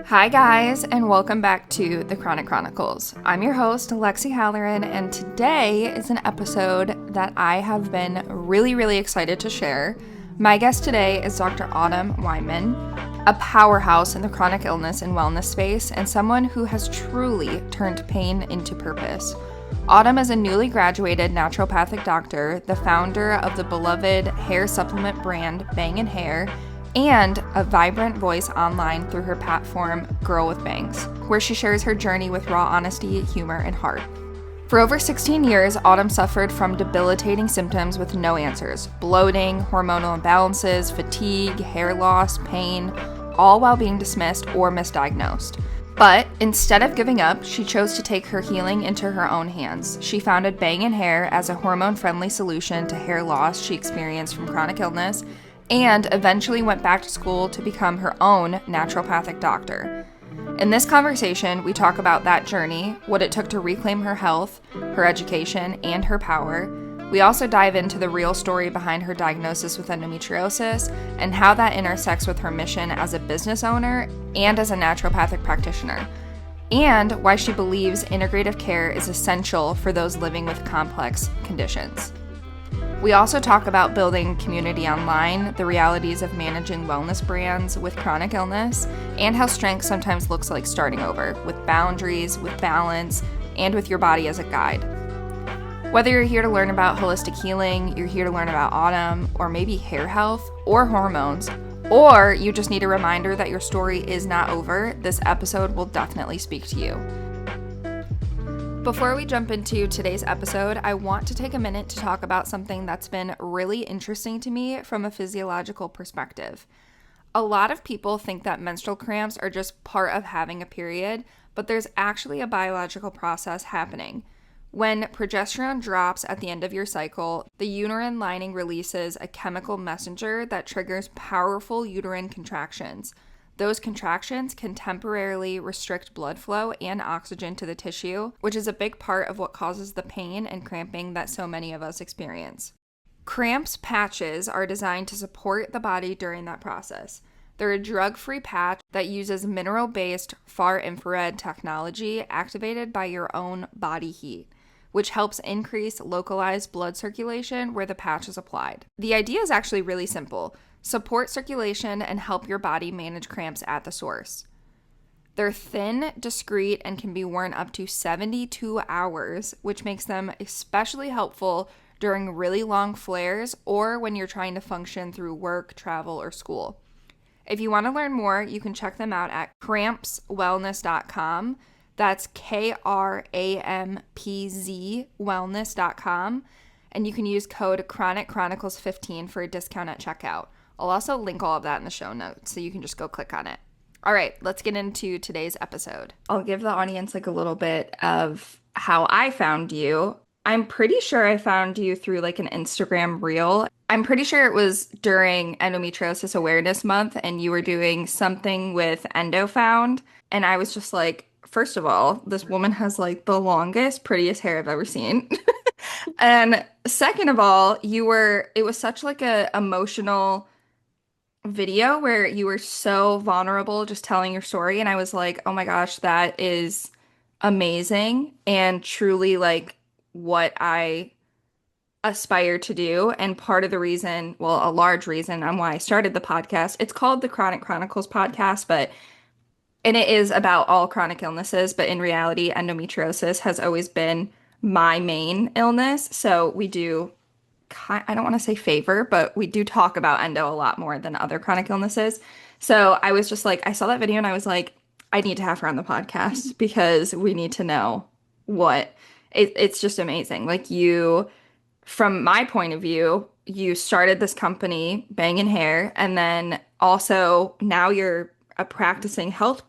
Hi guys, and welcome back to the Chronic Chronicles. I'm your host, Lexy Halloran, and today is an episode that I have been really excited to share. My guest today is Dr. Autumn Weimann, a powerhouse in the chronic illness and wellness space, and someone who has truly turned pain into purpose. Autumn is a newly graduated naturopathic doctor, the founder of the beloved hair supplement brand Bangin Hair, and a vibrant voice online through her platform Girl with Bangs, where she shares her journey with raw honesty, humor, and heart. For over 16 years, Autumn suffered from debilitating symptoms with no answers: bloating, hormonal imbalances, fatigue, hair loss, pain, all while being dismissed or misdiagnosed. But instead of giving up, she chose to take her healing into her own hands. She founded Bangin Hair as a hormone-friendly solution to hair loss she experienced from chronic illness, and eventually went back to school to become her own naturopathic doctor. In this conversation, we talk about that journey, what it took to reclaim her health, her education, and her power. We also dive into the real story behind her diagnosis with endometriosis and how that intersects with her mission as a business owner and as a naturopathic practitioner, and why she believes integrative care is essential for those living with complex conditions. We also talk about building community online, the realities of managing wellness brands with chronic illness, and how strength sometimes looks like starting over, with boundaries, with balance, and with your body as a guide. Whether you're here to learn about holistic healing, you're here to learn about autumn, or maybe hair health, or hormones, or you just need a reminder that your story is not over, this episode will definitely speak to you. Before we jump into today's episode, I want to take a minute to talk about something that's been really interesting to me from a physiological perspective. A lot of people think that menstrual cramps are just part of having a period, but there's actually a biological process happening. When progesterone drops at the end of your cycle, the uterine lining releases a chemical messenger that triggers powerful uterine contractions. Those contractions can temporarily restrict blood flow and oxygen to the tissue, which is a big part of what causes the pain and cramping that so many of us experience. Cramps patches are designed to support the body during that process. They're a drug-free patch that uses mineral-based far infrared technology activated by your own body heat, which helps increase localized blood circulation where the patch is applied. The idea is actually really simple: support circulation and help your body manage cramps at the source. They're thin, discreet, and can be worn up to 72 hours, which makes them especially helpful during really long flares or when you're trying to function through work, travel, or school. If you want to learn more, you can check them out at krampswellness.com. That's KRAMPZ wellness.com. And you can use code Chronic Chronicles 15 for a discount at checkout. I'll also link all of that in the show notes, so you can just go click on it. All right, let's get into today's episode. I'll give the audience a little bit of how I found you. I'm pretty sure I found you through an Instagram reel. I'm pretty sure it was during Endometriosis Awareness Month, and you were doing something with EndoFound, and I was just like, first of all, this woman has the longest, prettiest hair I've ever seen. And second of all, it was such a emotional video where you were so vulnerable just telling your story, and I was like, oh my gosh, that is amazing and truly what I aspire to do. And part of the reason, well, a large reason on why I started the podcast, it's called the Chronic Chronicles podcast, and it is about all chronic illnesses, but in reality, endometriosis has always been my main illness. So we do, I don't want to say favor, but we do talk about endo a lot more than other chronic illnesses. So I was just I saw that video and I was like, I need to have her on the podcast because we need to know it's just amazing. From my point of view, you started this company, Bangin Hair, and then also now you're a practicing health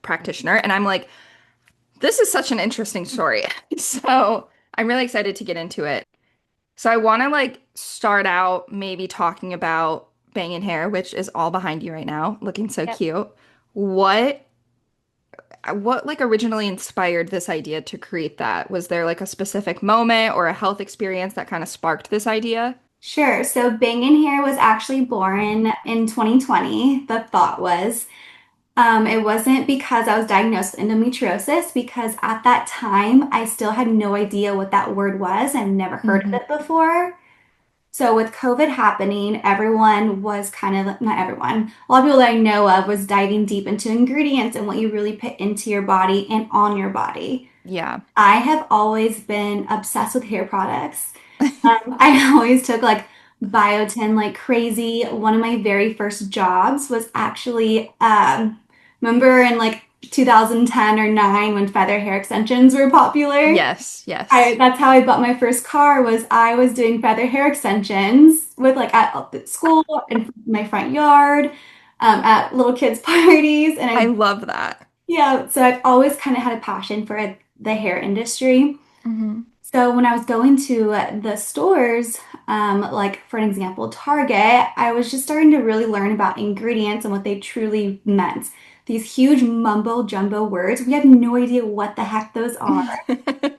practitioner. And I'm like, this is such an interesting story. So I'm really excited to get into it. So I want to start out maybe talking about Bangin Hair, which is all behind you right now, looking so Yep. cute. What originally inspired this idea to create that? Was there a specific moment or a health experience that kind of sparked this idea? Sure. So Bangin Hair was actually born in 2020. The thought was. It wasn't because I was diagnosed with endometriosis, because at that time I still had no idea what that word was. I've never heard of Hmm. it before. So with COVID happening, everyone was kind of, not everyone, a lot of people that I know of was diving deep into ingredients and what you really put into your body and on your body. Yeah. I have always been obsessed with hair products. I always took like biotin like crazy. One of my very first jobs was actually, remember in like 2010 or 9 when feather hair extensions were popular? Yes, yes. That's how I bought my first car was I was doing feather hair extensions with like at school in my front yard, at little kids' parties, and I I love that. yeah, so I've always kind of had a passion for the hair industry. Hmm. So when I was going to the stores, like for an example, Target, I was just starting to really learn about ingredients and what they truly meant. These huge mumbo jumbo words, we have no idea what the heck those are.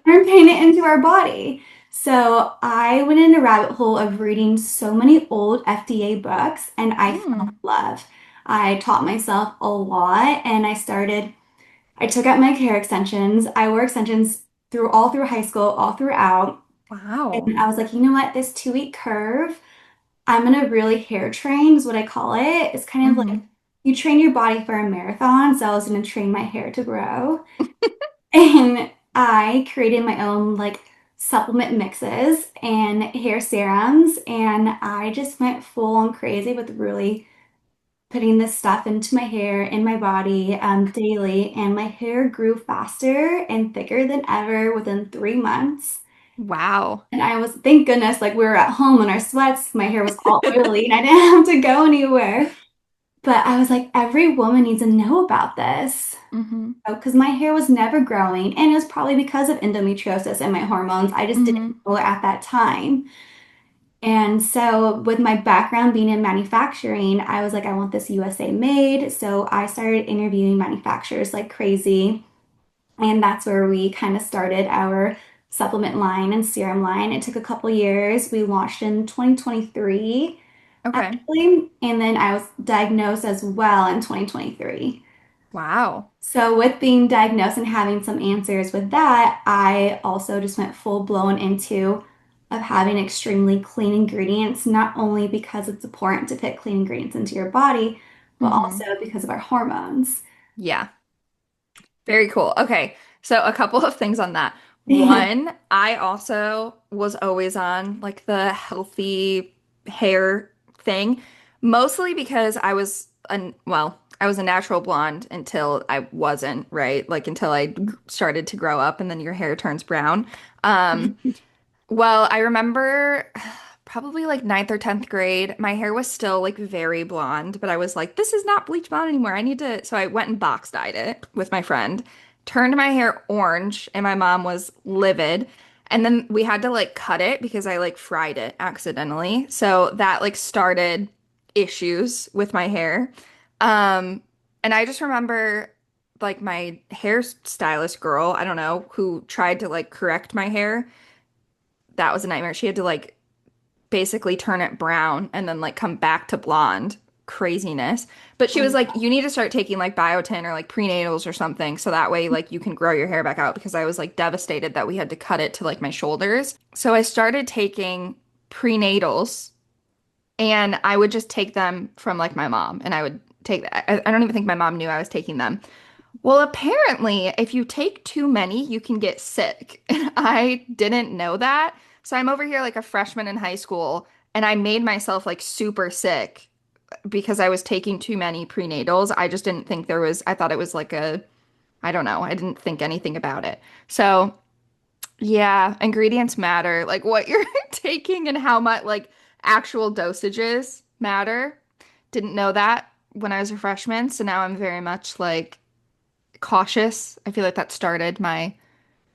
We're paying it into our body. So I went in a rabbit hole of reading so many old FDA books and I fell Mm. in love. I taught myself a lot and I took out my hair extensions. I wore extensions through high school, all throughout. Wow. And I was like, you know what, this 2 week curve, I'm gonna really hair train is what I call it. It's kind of like Hmm. you train your body for a marathon. So I was gonna train my hair to grow. And I created my own like supplement mixes and hair serums, and I just went full on crazy with really putting this stuff into my hair, in my body, daily, and my hair grew faster and thicker than ever within 3 months. Wow. And I was, thank goodness, like we were at home in our sweats, my hair was all oily and I didn't have to go anywhere. But I was like, every woman needs to know about this. Hmm. Because my hair was never growing, and it was probably because of endometriosis and my hormones. I just didn't Hmm. know it at that time. And so, with my background being in manufacturing, I was like, I want this USA made. So, I started interviewing manufacturers like crazy. And that's where we kind of started our supplement line and serum line. It took a couple years. We launched in 2023, Okay. actually. And then I was diagnosed as well in 2023. Wow. So, with being diagnosed and having some answers with that, I also just went full blown into of having extremely clean ingredients, not only because it's important to put clean ingredients into your body, but also Hmm. because of our hormones. Yeah. Very cool. Okay. So a couple of things on that. One, I also was always on like the healthy hair thing, mostly because I was a natural blonde until I wasn't, right? Like until I started to grow up and then your hair turns brown. Um, well, I remember probably like ninth or 10th grade, my hair was still like very blonde, but I was like, this is not bleach blonde anymore. I need to. So I went and box dyed it with my friend, turned my hair orange, and my mom was livid. And then we had to like cut it because I like fried it accidentally. So that like started issues with my hair. Um, and I just remember like my hairstylist girl, I don't know, who tried to like correct my hair. That was a nightmare. She had to like basically turn it brown and then like come back to blonde. Craziness. But she was like, you need to start taking like biotin or like prenatals or something so that way like you can grow your hair back out because I was like devastated that we had to cut it to like my shoulders. So I started taking prenatals and I would just take them from like my mom and I would take I don't even think my mom knew I was taking them. Well, apparently, if you take too many, you can get sick. And I didn't know that. So I'm over here like a freshman in high school, and I made myself like super sick because I was taking too many prenatals. I just didn't think there was, I thought it was like a, I don't know, I didn't think anything about it. So, yeah, ingredients matter. Like what you're taking and how much, like actual dosages matter. Didn't know that when I was a freshman. So now I'm very much like, cautious. I feel like that started my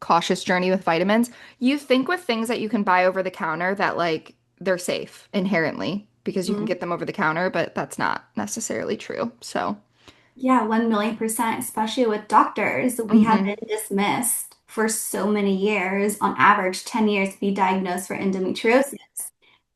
cautious journey with vitamins. You think with things that you can buy over the counter that like they're safe inherently because you can Mhm. get them over the counter, but that's not necessarily true. So, Yeah, 1,000,000%, especially with doctors. We have hmm. been dismissed for so many years, on average, 10 years to be diagnosed for endometriosis.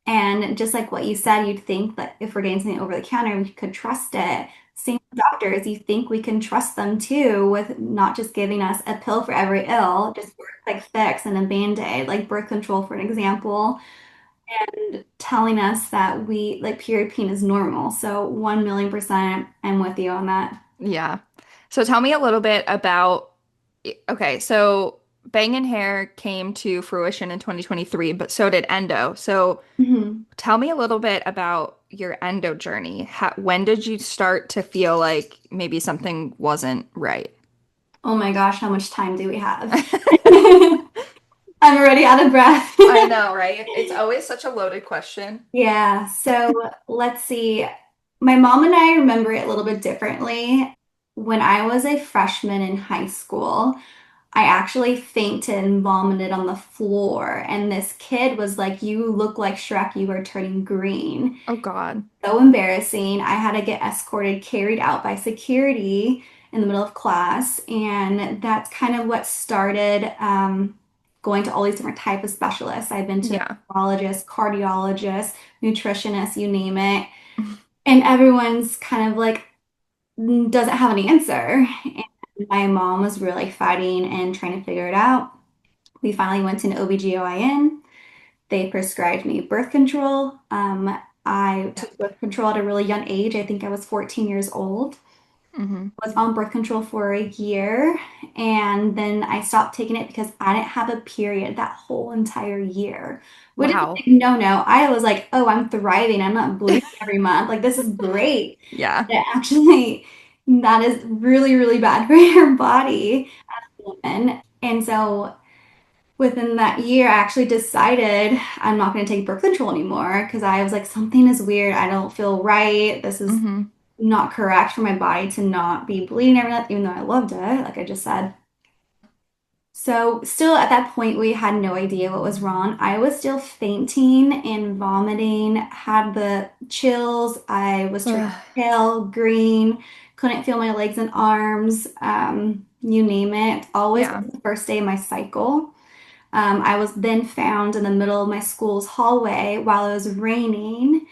And just like what you said, you'd think that if we're getting something over the counter, we could trust it. Same doctors, you think we can trust them too with not just giving us a pill for every ill, just like fix and a band-aid, like birth control, for an example, and telling us that we like period pain is normal. So 1,000,000% I'm with you on that. Yeah. So tell me a little bit about, okay, so Bangin Hair came to fruition in 2023, but so did Endo. So Mhm. tell me a little bit about your endo journey. When did you start to feel like maybe something wasn't right? Oh my gosh, how much time do we have? I'm already out of breath. I know, right? It's always such a loaded question. Yeah, so let's see. My mom and I remember it a little bit differently. When I was a freshman in high school, I actually fainted and vomited on the floor, and this kid was like, "You look like Shrek, you are turning green." Oh God. So embarrassing. I had to get escorted, carried out by security in the middle of class, and that's kind of what started going to all these different type of specialists. I've been to Yeah. neurologist, cardiologist, nutritionist, you name it, and everyone's kind of like doesn't have an answer. And my mom was really fighting and trying to figure it out. We finally went to an OBGYN. They prescribed me birth control. I took birth control at a really young age. I think I was 14 years old. Hmm. Was on birth control for a year, and then I stopped taking it because I didn't have a period that whole entire year, which is a Wow. big no-no. I was like, oh, I'm thriving. I'm not bleeding every month. Like, this is great. Yeah. But actually, that is really, really bad for your body as a woman. And so within that year, I actually decided I'm not going to take birth control anymore because I was like, something is weird. I don't feel right. This is Hmm. not correct for my body to not be bleeding every month, even though I loved it, like I just said. So, still at that point, we had no idea what was wrong. I was still fainting and vomiting, had the chills. I was turning Ugh. pale, green, couldn't feel my legs and arms, you name it. Always Yeah. was the first day of my cycle. I was then found in the middle of my school's hallway while it was raining.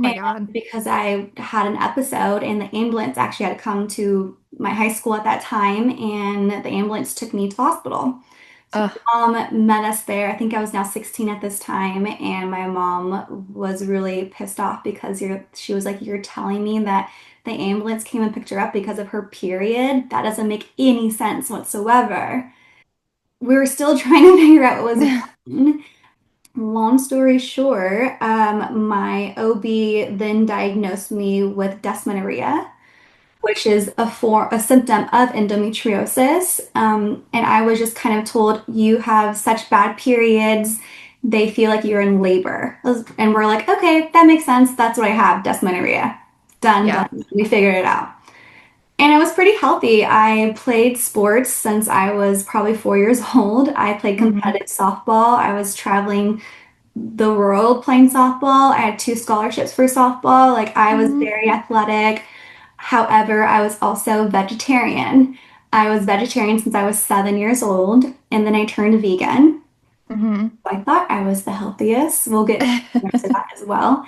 Oh my And God. because I had an episode, and the ambulance actually had to come to my high school at that time, and the ambulance took me to the hospital. So Ugh. my mom met us there. I think I was now 16 at this time, and my mom was really pissed off because she was like, "You're telling me that the ambulance came and picked her up because of her period? That doesn't make any sense whatsoever." We were still trying to figure out what was wrong. Long story short, my OB then diagnosed me with dysmenorrhea, which is a symptom of endometriosis. And I was just kind of told, you have such bad periods, they feel like you're in labor. And we're like, okay, that makes sense. That's what I have, dysmenorrhea. Done, Yeah. done. We figured it out. And I was pretty healthy. I played sports since I was probably 4 years old. I played Hmm. competitive softball. I was traveling the world playing softball. I had two scholarships for softball. Like I was Hmm. very athletic. However, I was also vegetarian. I was vegetarian since I was 7 years old, and then I turned vegan. Hmm. I thought I was the healthiest. We'll get into that as well.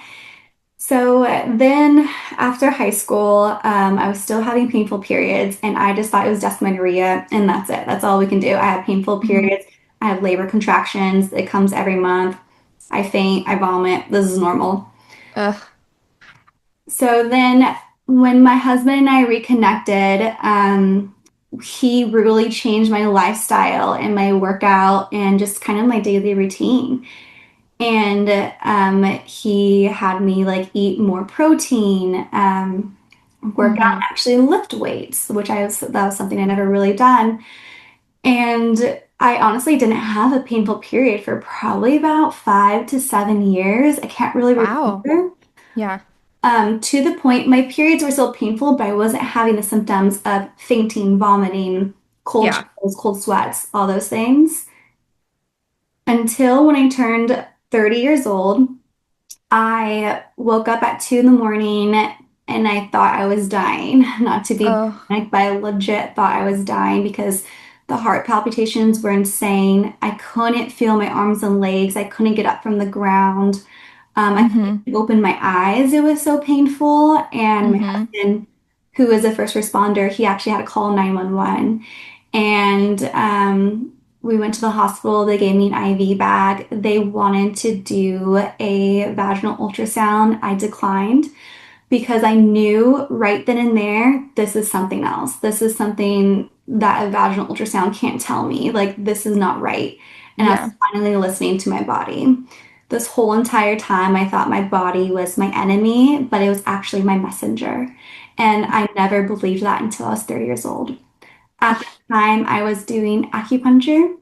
So then after high school, I was still having painful periods, and I just thought it was dysmenorrhea, and that's it. That's all we can do. I have painful Hmm. periods. I have labor contractions. It comes every month. I faint. I vomit. This is normal. Ugh. So then when my husband and I reconnected, he really changed my lifestyle and my workout and just kind of my daily routine. And he had me like eat more protein, work out, Hmm. actually lift weights, that was something I never really done. And I honestly didn't have a painful period for probably about 5 to 7 years. I can't really Wow. remember. Yeah. To the point, my periods were still painful, but I wasn't having the symptoms of fainting, vomiting, cold Yeah. chills, cold sweats, all those things. Until when I turned 30 years old, I woke up at 2 in the morning and I thought I was dying. Not to be Oh. dramatic, but I legit thought I was dying because the heart palpitations were insane. I couldn't feel my arms and legs. I couldn't get up from the ground. I couldn't Hmm. even open my eyes. It was so painful. And my Hmm. husband who is a first responder, he actually had to call 911. And we went to the hospital. They gave me an IV bag. They wanted to do a vaginal ultrasound. I declined because I knew right then and there, this is something else. This is something that a vaginal ultrasound can't tell me. Like, this is not right. And I was Yeah. finally listening to my body. This whole entire time, I thought my body was my enemy, but it was actually my messenger. And I never believed that until I was 30 years old. At the time, I was doing acupuncture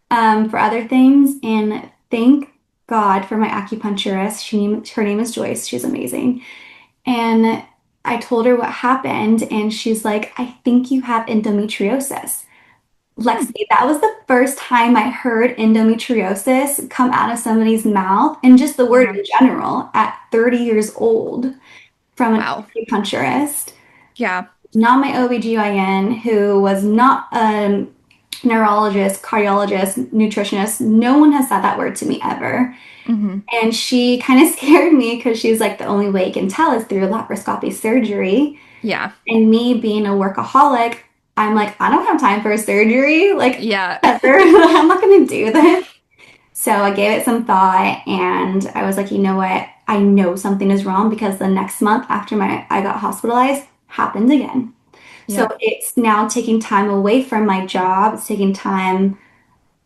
for other things, and thank God for my acupuncturist. Her name is Joyce. She's amazing. And I told her what happened, and she's like, I think you have endometriosis. Hmm. Lexi, that was the first time I heard endometriosis come out of somebody's mouth, and just the word Yeah. in general at 30 years old from an Wow. acupuncturist. Yeah. Not my OBGYN, who was not a neurologist, cardiologist, nutritionist. No one has said that word to me ever. Hmm. And she kind of scared me because she's like, the only way you can tell is through laparoscopy surgery. Yeah. And me being a workaholic, I'm like, I don't have time for a surgery. Like, Yeah. ever. I'm not going to do this. So I gave it some thought and I was like, you know what? I know something is wrong because the next month after my I got hospitalized happened again. So Yep. it's now taking time away from my job. It's taking time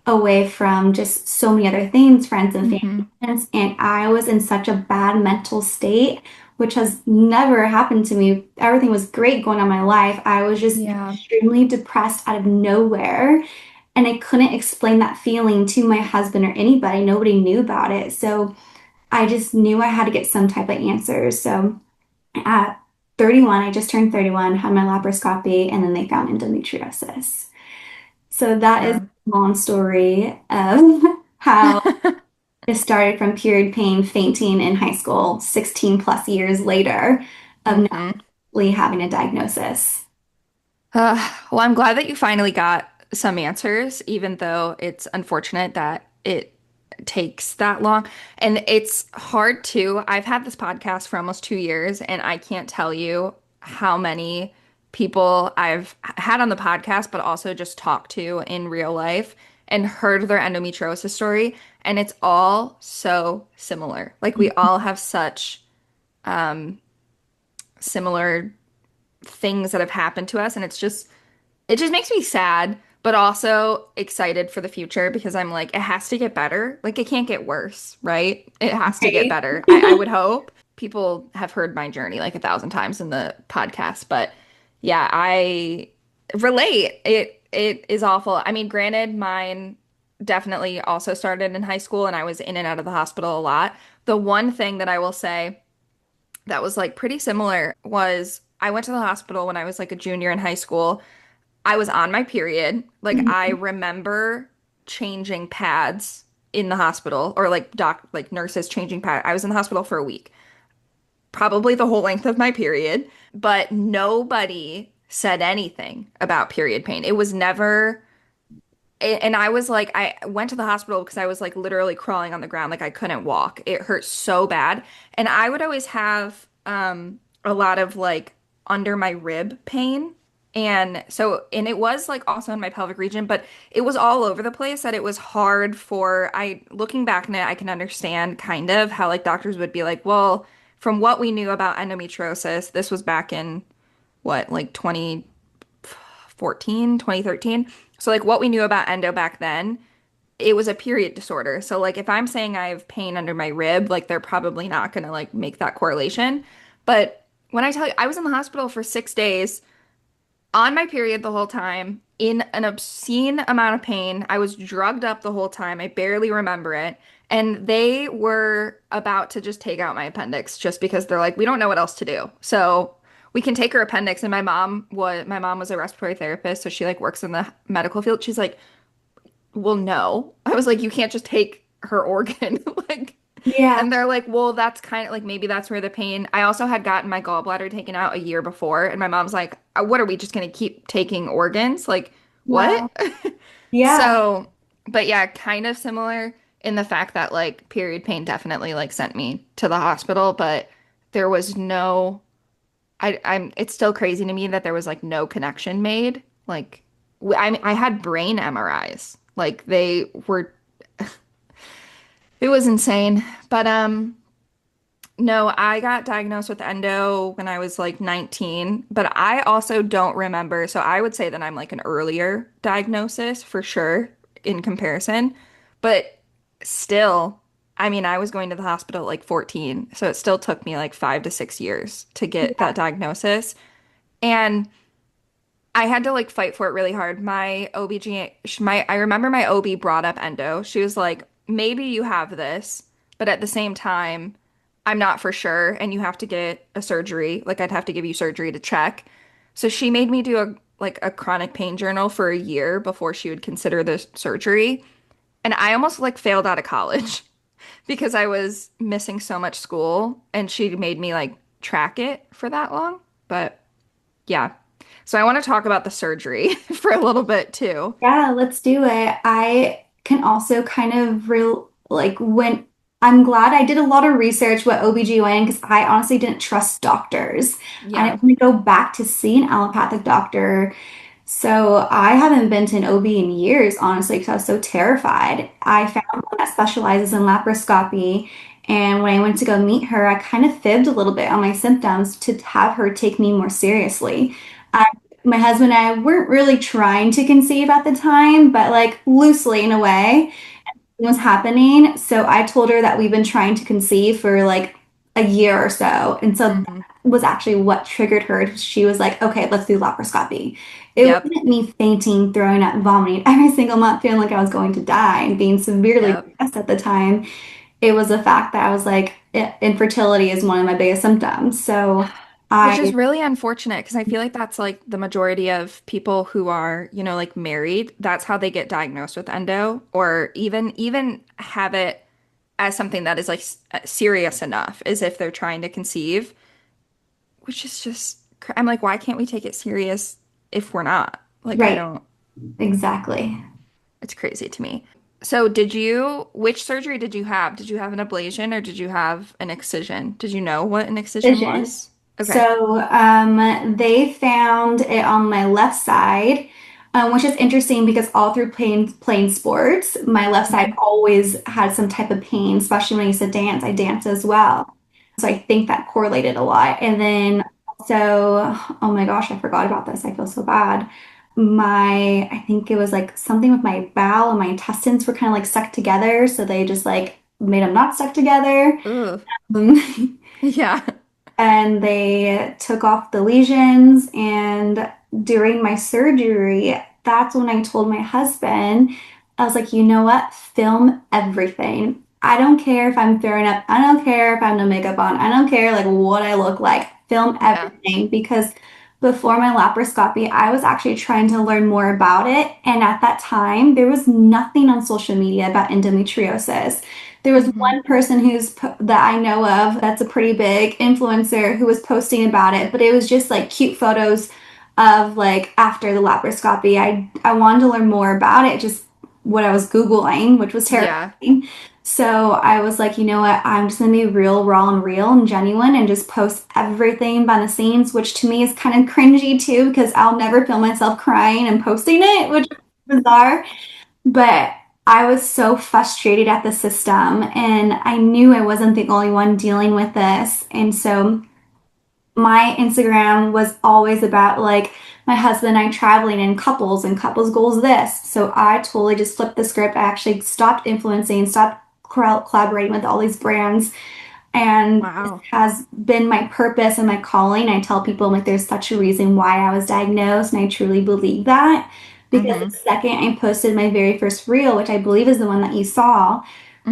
away from just so many other things, friends and family. Hmm. And I was in such a bad mental state, which has never happened to me. Everything was great going on in my life. I was just Yeah. extremely depressed out of nowhere. And I couldn't explain that feeling to my husband or anybody. Nobody knew about it. So I just knew I had to get some type of answers. So at 31, I just turned 31, had my laparoscopy, and then they found endometriosis. So that is Yeah. a long story of how it started from period pain, fainting in high school, 16 plus years later of now Hmm. really having a diagnosis. Well, I'm glad that you finally got some answers, even though it's unfortunate that it takes that long. And it's hard too. I've had this podcast for almost 2 years, and I can't tell you how many people I've had on the podcast, but also just talked to in real life and heard their endometriosis story. And it's all so similar. Like we all have such similar things that have happened to us, and it just makes me sad, but also excited for the future because I'm like, it has to get better. Like, it can't get worse, right? It has to get Right? better. I would hope. People have heard my journey like 1,000 times in the podcast, but yeah, I relate. It is awful. I mean, granted, mine definitely also started in high school and I was in and out of the hospital a lot. The one thing that I will say that was like pretty similar was I went to the hospital when I was like a junior in high school. I was on my period. Like I Mhm. remember changing pads in the hospital or like nurses changing pad. I was in the hospital for a week, probably the whole length of my period, but nobody said anything about period pain. It was never and I was like, I went to the hospital because I was like literally crawling on the ground, like I couldn't walk. It hurt so bad. And I would always have a lot of like under my rib pain. And it was like also in my pelvic region, but it was all over the place that it was hard for looking back on it, I can understand kind of how like doctors would be like, well, from what we knew about endometriosis, this was back in what, like 2014, 2013. So like what we knew about endo back then, it was a period disorder. So like if I'm saying I have pain under my rib, like they're probably not gonna like make that correlation. But when I tell you I was in the hospital for 6 days on my period the whole time in an obscene amount of pain. I was drugged up the whole time. I barely remember it. And they were about to just take out my appendix just because they're like, we don't know what else to do. So we can take her appendix. And my mom was a respiratory therapist, so she like works in the medical field. She's like, well, no. I was like, you can't just take her organ. Like, Yeah. and they're like, well, that's kind of like maybe that's where the pain. I also had gotten my gallbladder taken out a year before, and my mom's like, what are we just gonna keep taking organs? Like, what? Wow. Yeah. So, but yeah, kind of similar in the fact that like period pain definitely like sent me to the hospital, but there was no I'm it's still crazy to me that there was like no connection made. Like I had brain MRIs. Like they were it was insane. But no, I got diagnosed with endo when I was like 19, but I also don't remember. So I would say that I'm like an earlier diagnosis for sure in comparison. But still, I mean, I was going to the hospital at like 14, so it still took me like 5 to 6 years to get that diagnosis. And I had to like fight for it really hard. My I remember my OB brought up endo. She was like, maybe you have this, but at the same time, I'm not for sure, and you have to get a surgery. Like I'd have to give you surgery to check. So she made me do a chronic pain journal for a year before she would consider the surgery. And I almost like failed out of college because I was missing so much school, and she made me like track it for that long. But yeah. So I want to talk about the surgery for a little bit too. Yeah, let's do it. I can also kind of real like when I'm glad I did a lot of research with OBGYN because I honestly didn't trust doctors. I Yeah. didn't want to go back to see an allopathic doctor. So I haven't been to an OB in years, honestly, because I was so terrified. I found one that specializes in laparoscopy. And when I went to go meet her, I kind of fibbed a little bit on my symptoms to have her take me more seriously. My husband and I weren't really trying to conceive at the time, but like loosely in a way was happening. So I told her that we've been trying to conceive for like a year or so. And so that Hmm. was actually what triggered her. She was like, okay, let's do laparoscopy. It Yep. wasn't me fainting, throwing up, vomiting every single month, feeling like I was going to die and being severely Yep. depressed at the time. It was the fact that I was like, infertility is one of my biggest symptoms. So Which is I, really unfortunate because I feel like that's like the majority of people who are, like married, that's how they get diagnosed with endo or even have it as something that is like serious enough as if they're trying to conceive, which is just I'm like, why can't we take it serious if we're not? Like I right, don't exactly. It's crazy to me. So, which surgery did you have? Did you have an ablation or did you have an excision? Did you know what an excision Vision. was? Okay. So they found it on my left side, which is interesting because all through playing sports, my left side Hmm. always had some type of pain, especially when I used to dance. I dance as well. So I think that correlated a lot. And then also, oh my gosh, I forgot about this. I feel so bad. I think it was like something with my bowel and my intestines were kind of like stuck together. So they just like made them not stuck together. Ugh. Um, Yeah. and they took off the lesions. And during my surgery, that's when I told my husband, I was like, you know what? Film everything. I don't care if I'm throwing up. I don't care if I have no makeup on. I don't care like what I look like. Film Yeah. everything because before my laparoscopy, I was actually trying to learn more about it. And at that time, there was nothing on social media about endometriosis. There was Hmm. one person that I know of that's a pretty big influencer who was posting about it, but it was just like cute photos of like after the laparoscopy. I wanted to learn more about it, just what I was Googling, which was Yeah. terrifying. So I was like, you know what? I'm just gonna be real, raw, and real and genuine and just post everything behind the scenes, which to me is kind of cringy too, because I'll never film myself crying and posting it, which is bizarre. But I was so frustrated at the system, and I knew I wasn't the only one dealing with this. And so my Instagram was always about like my husband and I traveling and couples goals this. So I totally just flipped the script. I actually stopped influencing, stopped collaborating with all these brands, and this Wow. has been my purpose and my calling. I tell people like there's such a reason why I was diagnosed, and I truly believe that. Because the Hmm. second I posted my very first reel, which I believe is the one that you saw,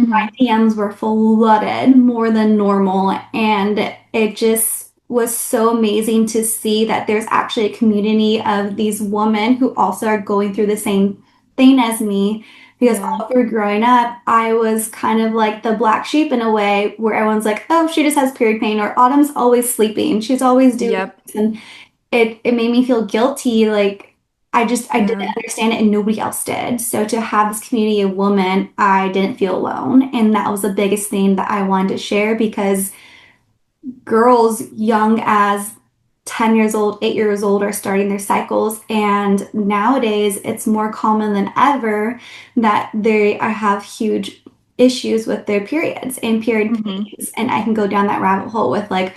my Hmm. DMs were flooded more than normal. And it just was so amazing to see that there's actually a community of these women who also are going through the same thing as me. Because Yeah. all through growing up, I was kind of like the black sheep in a way where everyone's like, oh, she just has period pain, or Autumn's always sleeping. She's always doing Yep. this. And it made me feel guilty. Like I didn't Yeah. understand it and nobody else did. So to have this community of women, I didn't feel alone. And that was the biggest thing that I wanted to share because girls young as 10 years old, 8 years old are starting their cycles. And nowadays, it's more common than ever that they have huge issues with their periods and period Hmm. pains. And I can go down that rabbit hole with like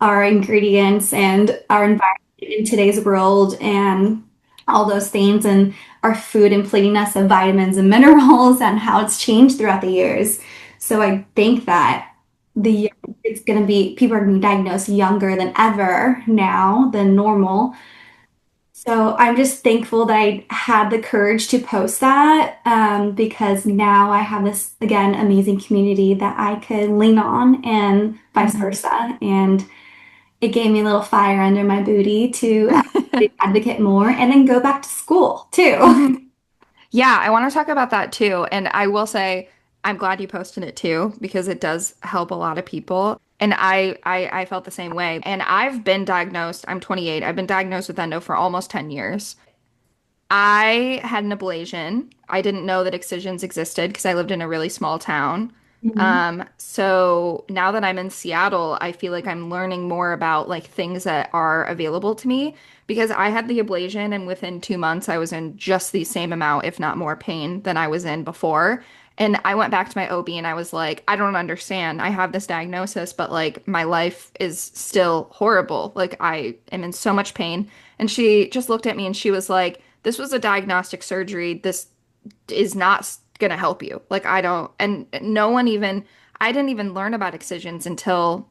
our ingredients and our environment in today's world and all those things and our food depleting us of vitamins and minerals and how it's changed throughout the years. So I think that the it's going to be people are going to be diagnosed younger than ever now than normal. So I'm just thankful that I had the courage to post that because now I have this again amazing community that I could lean on and vice Hmm. versa. And it gave me a little fire under my booty to advocate more and then go back to school too. Hmm. Yeah, I want to talk about that too. And I will say, I'm glad you posted it too, because it does help a lot of people. And I felt the same way. And I've been diagnosed, I'm 28. I've been diagnosed with endo for almost 10 years. I had an ablation. I didn't know that excisions existed because I lived in a really small town. Mhm. So now that I'm in Seattle, I feel like I'm learning more about like things that are available to me because I had the ablation and within 2 months I was in just the same amount, if not more pain than I was in before. And I went back to my OB and I was like, I don't understand. I have this diagnosis, but like my life is still horrible. Like I am in so much pain. And she just looked at me and she was like, this was a diagnostic surgery. This is not going to help you. Like, I don't, and no one even, I didn't even learn about excisions until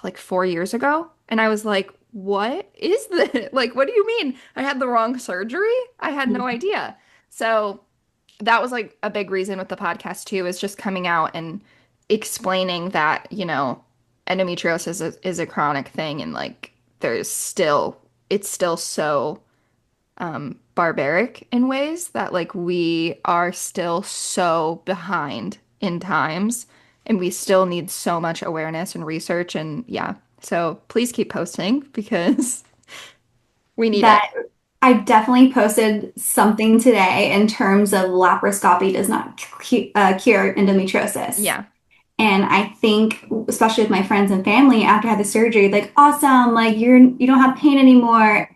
like 4 years ago. And I was like, what is this? Like, what do you mean? I had the wrong surgery? I had no idea. So that was like a big reason with the podcast too, is just coming out and explaining that, endometriosis is a chronic thing and like there's still, it's still so barbaric in ways that like we are still so behind in times and we still need so much awareness and research and yeah. So please keep posting because we need That it. I definitely posted something today in terms of laparoscopy does not cure endometriosis. Yeah. And I think, especially with my friends and family, after I had the surgery, like, awesome, like you don't have pain anymore.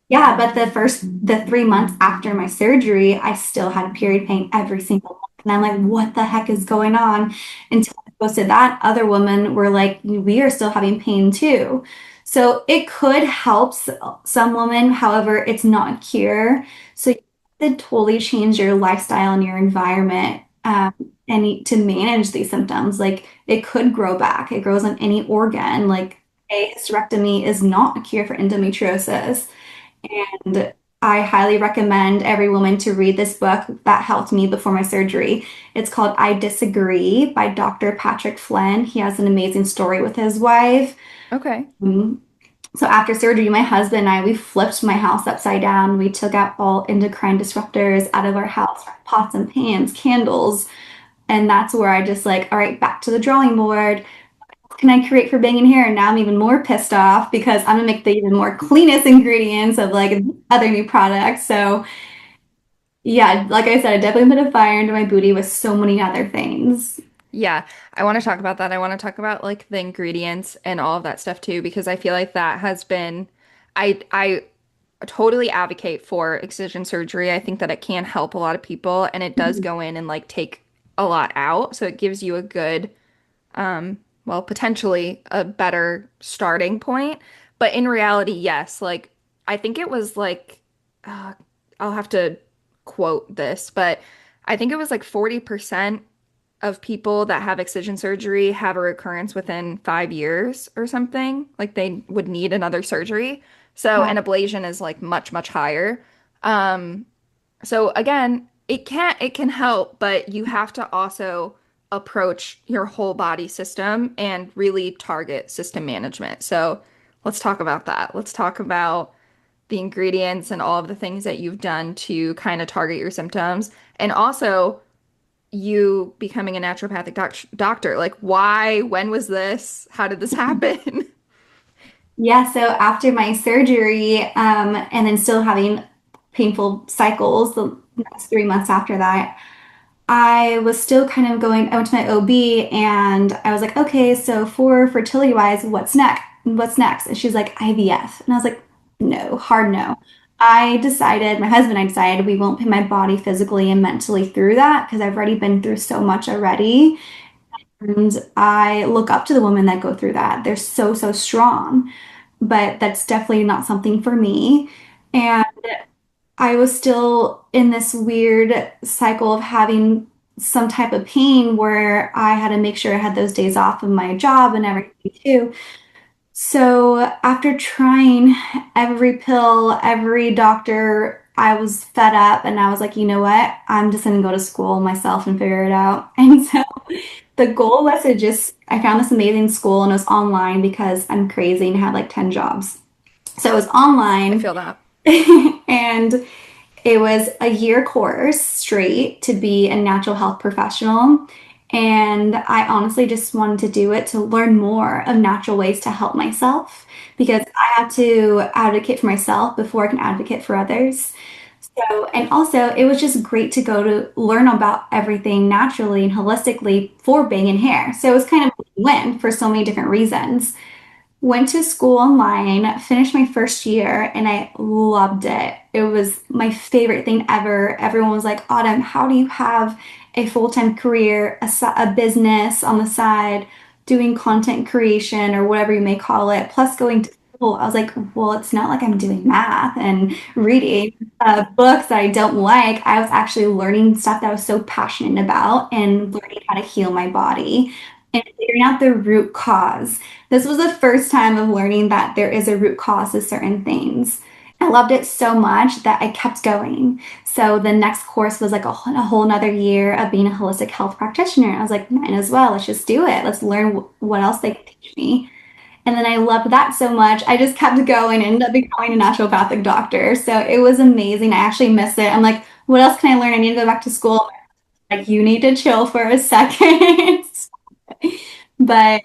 Yeah, but the 3 months after my surgery, I still had period pain every single month. And I'm like, what the heck is going on? Until I posted that, other women were like, we are still having pain too. So it could help some women. However, it's not a cure. So you could totally change your lifestyle and your environment and to manage these symptoms. Like it could grow back. It grows on any organ. Like a hysterectomy is not a cure for endometriosis. And I highly recommend every woman to read this book that helped me before my surgery. It's called I Disagree by Dr. Patrick Flynn. He has an amazing story with his wife. Okay. Mm. So after surgery, my husband and I, we flipped my house upside down. We took out all endocrine disruptors out of our house, pots and pans, candles. And that's where I just like, all right, back to the drawing board. Can I create for Bangin Hair? And now I'm even more pissed off because I'm gonna make the even more cleanest ingredients of like other new products. So yeah, like I said, I definitely put a fire into my booty with so many other things. Yeah, I want to talk about that. I want to talk about like the ingredients and all of that stuff too, because I feel like that has been, I totally advocate for excision surgery. I think that it can help a lot of people and it does go in and like take a lot out. So it gives you a good, well, potentially a better starting point. But in reality, yes, like I think it was like, uh, I'll have to quote this, but I think it was like 40% of people that have excision surgery have a recurrence within 5 years or something. Like they would need another surgery. So Wow. an ablation is like much, much higher. Um, so again, it can help, but you have to also approach your whole body system and really target system management. So let's talk about that. Let's talk about the ingredients and all of the things that you've done to kind of target your symptoms. And also you becoming a naturopathic doctor. Like, why? When was this? How did this happen? Yeah, so after my surgery, and then still having painful cycles the next 3 months after that, I was still kind of going, I went to my OB and I was like, okay, so for fertility wise, what's next? what's next? And she's like, IVF. And I was like, no, hard no. I decided, my husband and I decided we won't put my body physically and mentally through that because I've already been through so much already. And I look up to the women that go through that. They're so, so strong. But that's definitely not something for me. And I was still in this weird cycle of having some type of pain where I had to make sure I had those days off of my job and everything too. So after trying every pill, every doctor, I was fed up and I was like, you know what? I'm just gonna go to school myself and figure it out. And so the goal was to just, I found this amazing school and it was online because I'm crazy and had like 10 jobs. So it was I online feel that. and it was a year course straight to be a natural health professional. And I honestly just wanted to do it to learn more of natural ways to help myself because I have to advocate for myself before I can advocate for others. So, and also it was just great to go to learn about everything naturally and holistically for Bangin Hair. So it was kind of a win for so many different reasons. Went to school online, finished my first year, and I loved it. It was my favorite thing ever. Everyone was like, Autumn, how do you have a full-time career, a business on the side, doing content creation or whatever you may call it, plus going to school? I was like, well, it's not like I'm doing math and reading books that I don't like. I was actually learning stuff that I was so passionate about and learning how to heal my body and figuring out the root cause. This was the first time of learning that there is a root cause to certain things. I loved it so much that I kept going. So the next course was like a whole nother year of being a holistic health practitioner. I was like, might as well. Let's just do it. Let's learn what else they can teach me. And then I loved that so much. I just kept going and ended up becoming a naturopathic doctor. So it was amazing. I actually miss it. I'm like, what else can I learn? I need to go back to school. Like, you need to chill for a second. But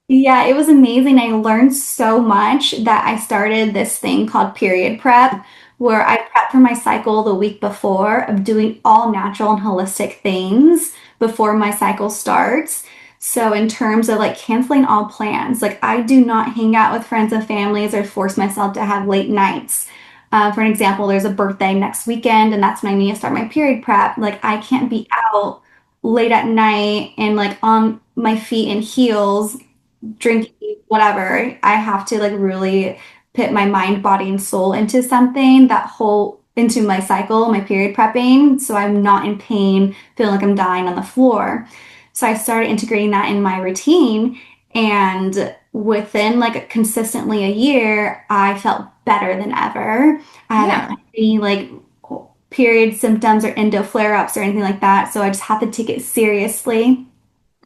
yeah, it was amazing. I learned so much that I started this thing called period prep, where I prep for my cycle the week before of doing all natural and holistic things before my cycle starts. So in terms of like canceling all plans, like I do not hang out with friends and families or force myself to have late nights. For an example, there's a birthday next weekend, and that's when I need to start my period prep. Like I can't be out late at night and like on my feet in heels drinking, whatever. I have to like really put my mind, body, and soul into something that whole into my cycle, my period prepping, so I'm not in pain, feeling like I'm dying on the floor. So I started integrating that in my routine, and within like consistently a year, I felt better than ever. I haven't Yeah. had any like period symptoms or endo flare-ups or anything like that, so I just have to take it seriously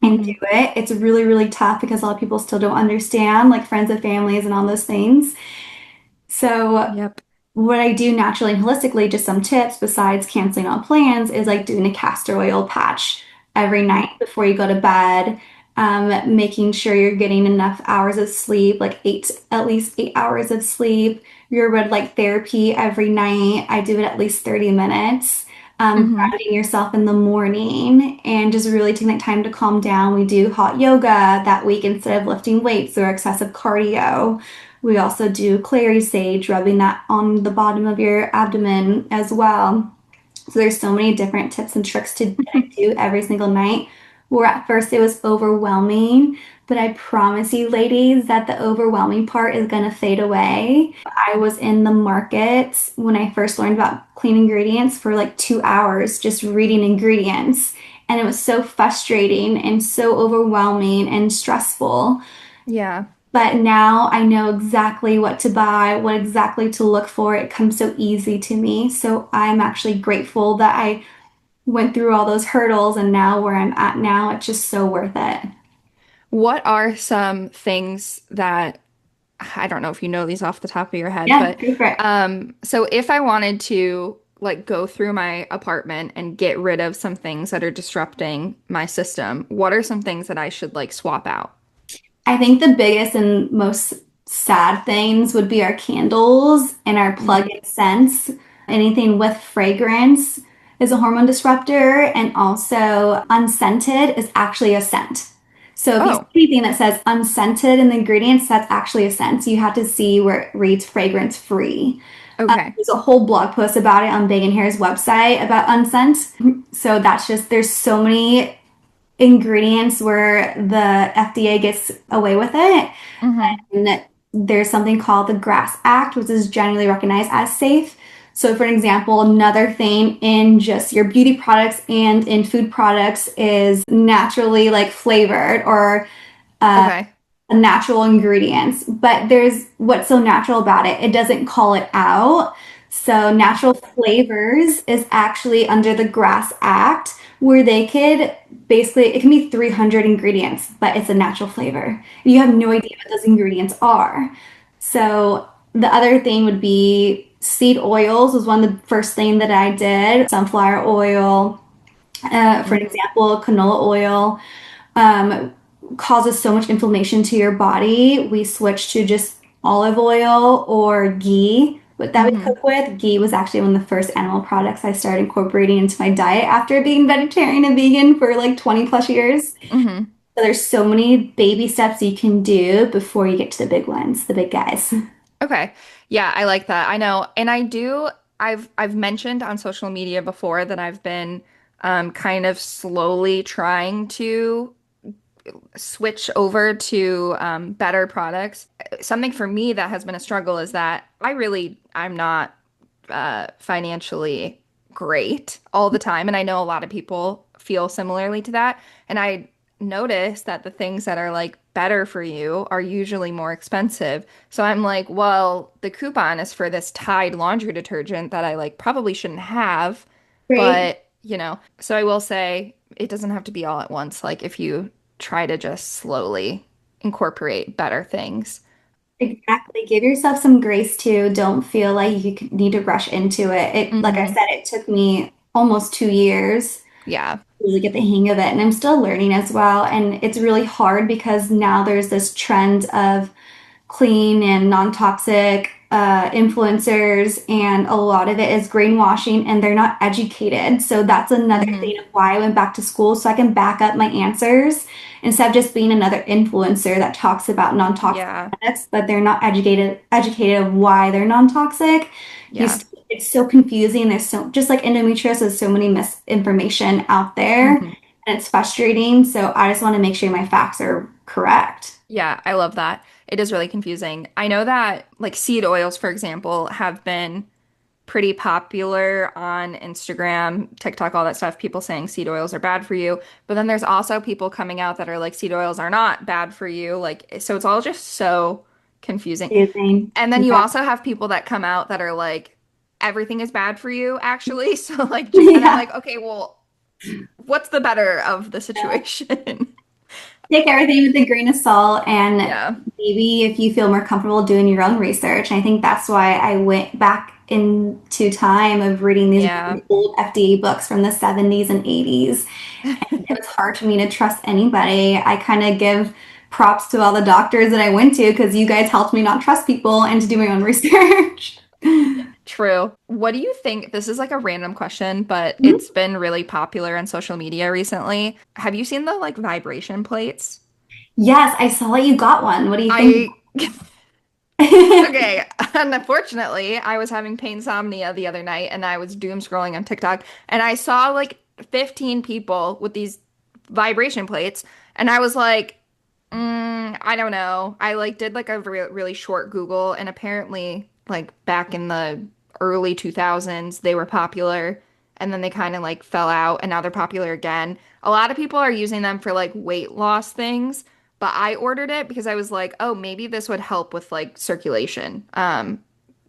and do Hmm. it. It's really, really tough because a lot of people still don't understand, like friends and families and all those things. So, Yep. what I do naturally and holistically, just some tips besides canceling all plans, is like doing a castor oil patch every night before you go to bed. Making sure you're getting enough hours of sleep, like at least 8 hours of sleep. Your red light therapy every night. I do it at least 30 minutes. Hmm. Grounding yourself in the morning and just really taking that time to calm down. We do hot yoga that week instead of lifting weights or excessive cardio. We also do clary sage, rubbing that on the bottom of your abdomen as well. So there's so many different tips and tricks to that I do every single night. Where at first it was overwhelming, but I promise you, ladies, that the overwhelming part is gonna fade away. I was in the market when I first learned about clean ingredients for like 2 hours just reading ingredients. And it was so frustrating and so overwhelming and stressful. Yeah. But now I know exactly what to buy, what exactly to look for. It comes so easy to me. So I'm actually grateful that I went through all those hurdles and now where I'm at now, it's just so worth it. What are some things that I don't know if you know these off the top of your head, Yeah, but go for it. so if I wanted to like go through my apartment and get rid of some things that are disrupting my system, what are some things that I should like swap out? I think the biggest and most sad things would be our candles and our Mm. plug-in scents. Anything with fragrance is a hormone disruptor, and also unscented is actually a scent. So if you see Oh, anything that says unscented in the ingredients, that's actually a scent. So you have to see where it reads fragrance free. okay. There's a whole blog post about it on Bangin Hair's website about unscent. So that's just, there's so many ingredients where the FDA gets away with it. Mm-hmm. And there's something called the GRAS Act, which is generally recognized as safe. So, for an example, another thing in just your beauty products and in food products is naturally like flavored or Okay. natural ingredients, but there's what's so natural about it. It doesn't call it out. So natural flavors is actually under the GRAS Act, where they could basically it can be 300 ingredients, but it's a natural flavor. You have no idea what those ingredients are. So the other thing would be seed oils was one of the first thing that I did. Sunflower oil, for an Mm-hmm. example, canola oil um, causes so much inflammation to your body, we switched to just olive oil or ghee. What that we Mm-hmm. cook with, ghee was actually one of the first animal products I started incorporating into my diet after being vegetarian and vegan for like 20 plus years. Mm-hmm. So there's so many baby steps you can do before you get to the big ones, the big guys. Okay. Yeah, I like that. I know. And I've mentioned on social media before that I've been kind of slowly trying to switch over to better products. Something for me that has been a struggle is that I'm not financially great all the time. And I know a lot of people feel similarly to that. And I notice that the things that are like better for you are usually more expensive. So I'm like, well, the coupon is for this Tide laundry detergent that I like probably shouldn't have, Right? but so I will say it doesn't have to be all at once. Like if you try to just slowly incorporate better things. Exactly. Give yourself some grace too. Don't feel like you need to rush into it. Like I Hmm. said, it took me almost 2 years Yeah. really get the hang of it. And I'm still learning as well. And it's really hard because now there's this trend of clean and non-toxic influencers, and a lot of it is greenwashing, and they're not educated. So that's another Hmm. thing of why I went back to school so I can back up my answers instead of just being another influencer that talks about non-toxic Yeah. products, but they're not educated of why they're non-toxic. Yeah. It's so confusing. There's so just like endometriosis, there's so many misinformation out there, Hmm. and it's frustrating. So I just want to make sure my facts are correct. Yeah, I love that. It is really confusing. I know that like seed oils, for example, have been pretty popular on Instagram, TikTok, all that stuff. People saying seed oils are bad for you. But then there's also people coming out that are like seed oils are not bad for you. Like, so it's all just so confusing. Confusing. And then you Yeah. also have people that come out that are like, everything is bad for you, actually. So like just, and I'm Yeah. like, okay, well, what's the better of the Yeah. situation? Take everything with a grain of salt, and Yeah. maybe if you feel more comfortable doing your own research. And I think that's why I went back into time of reading these Yeah. really old FDA books from the 70s and 80s. And it was hard for me to trust anybody. I kind of give props to all the doctors that I went to because you guys helped me not trust people and to do my own research. True. What do you think? This is like a random question, but it's been really popular on social media recently. Have you seen the like vibration plates? Yes, I saw that you got one. What do you think? I Okay, unfortunately, I was having pain insomnia the other night and I was doom scrolling on TikTok and I saw like 15 people with these vibration plates and I was like, I don't know. I like did like a really short Google and apparently like back in the early 2000s they were popular and then they kind of like fell out and now they're popular again. A lot of people are using them for like weight loss things, but I ordered it because I was like, "Oh, maybe this would help with like circulation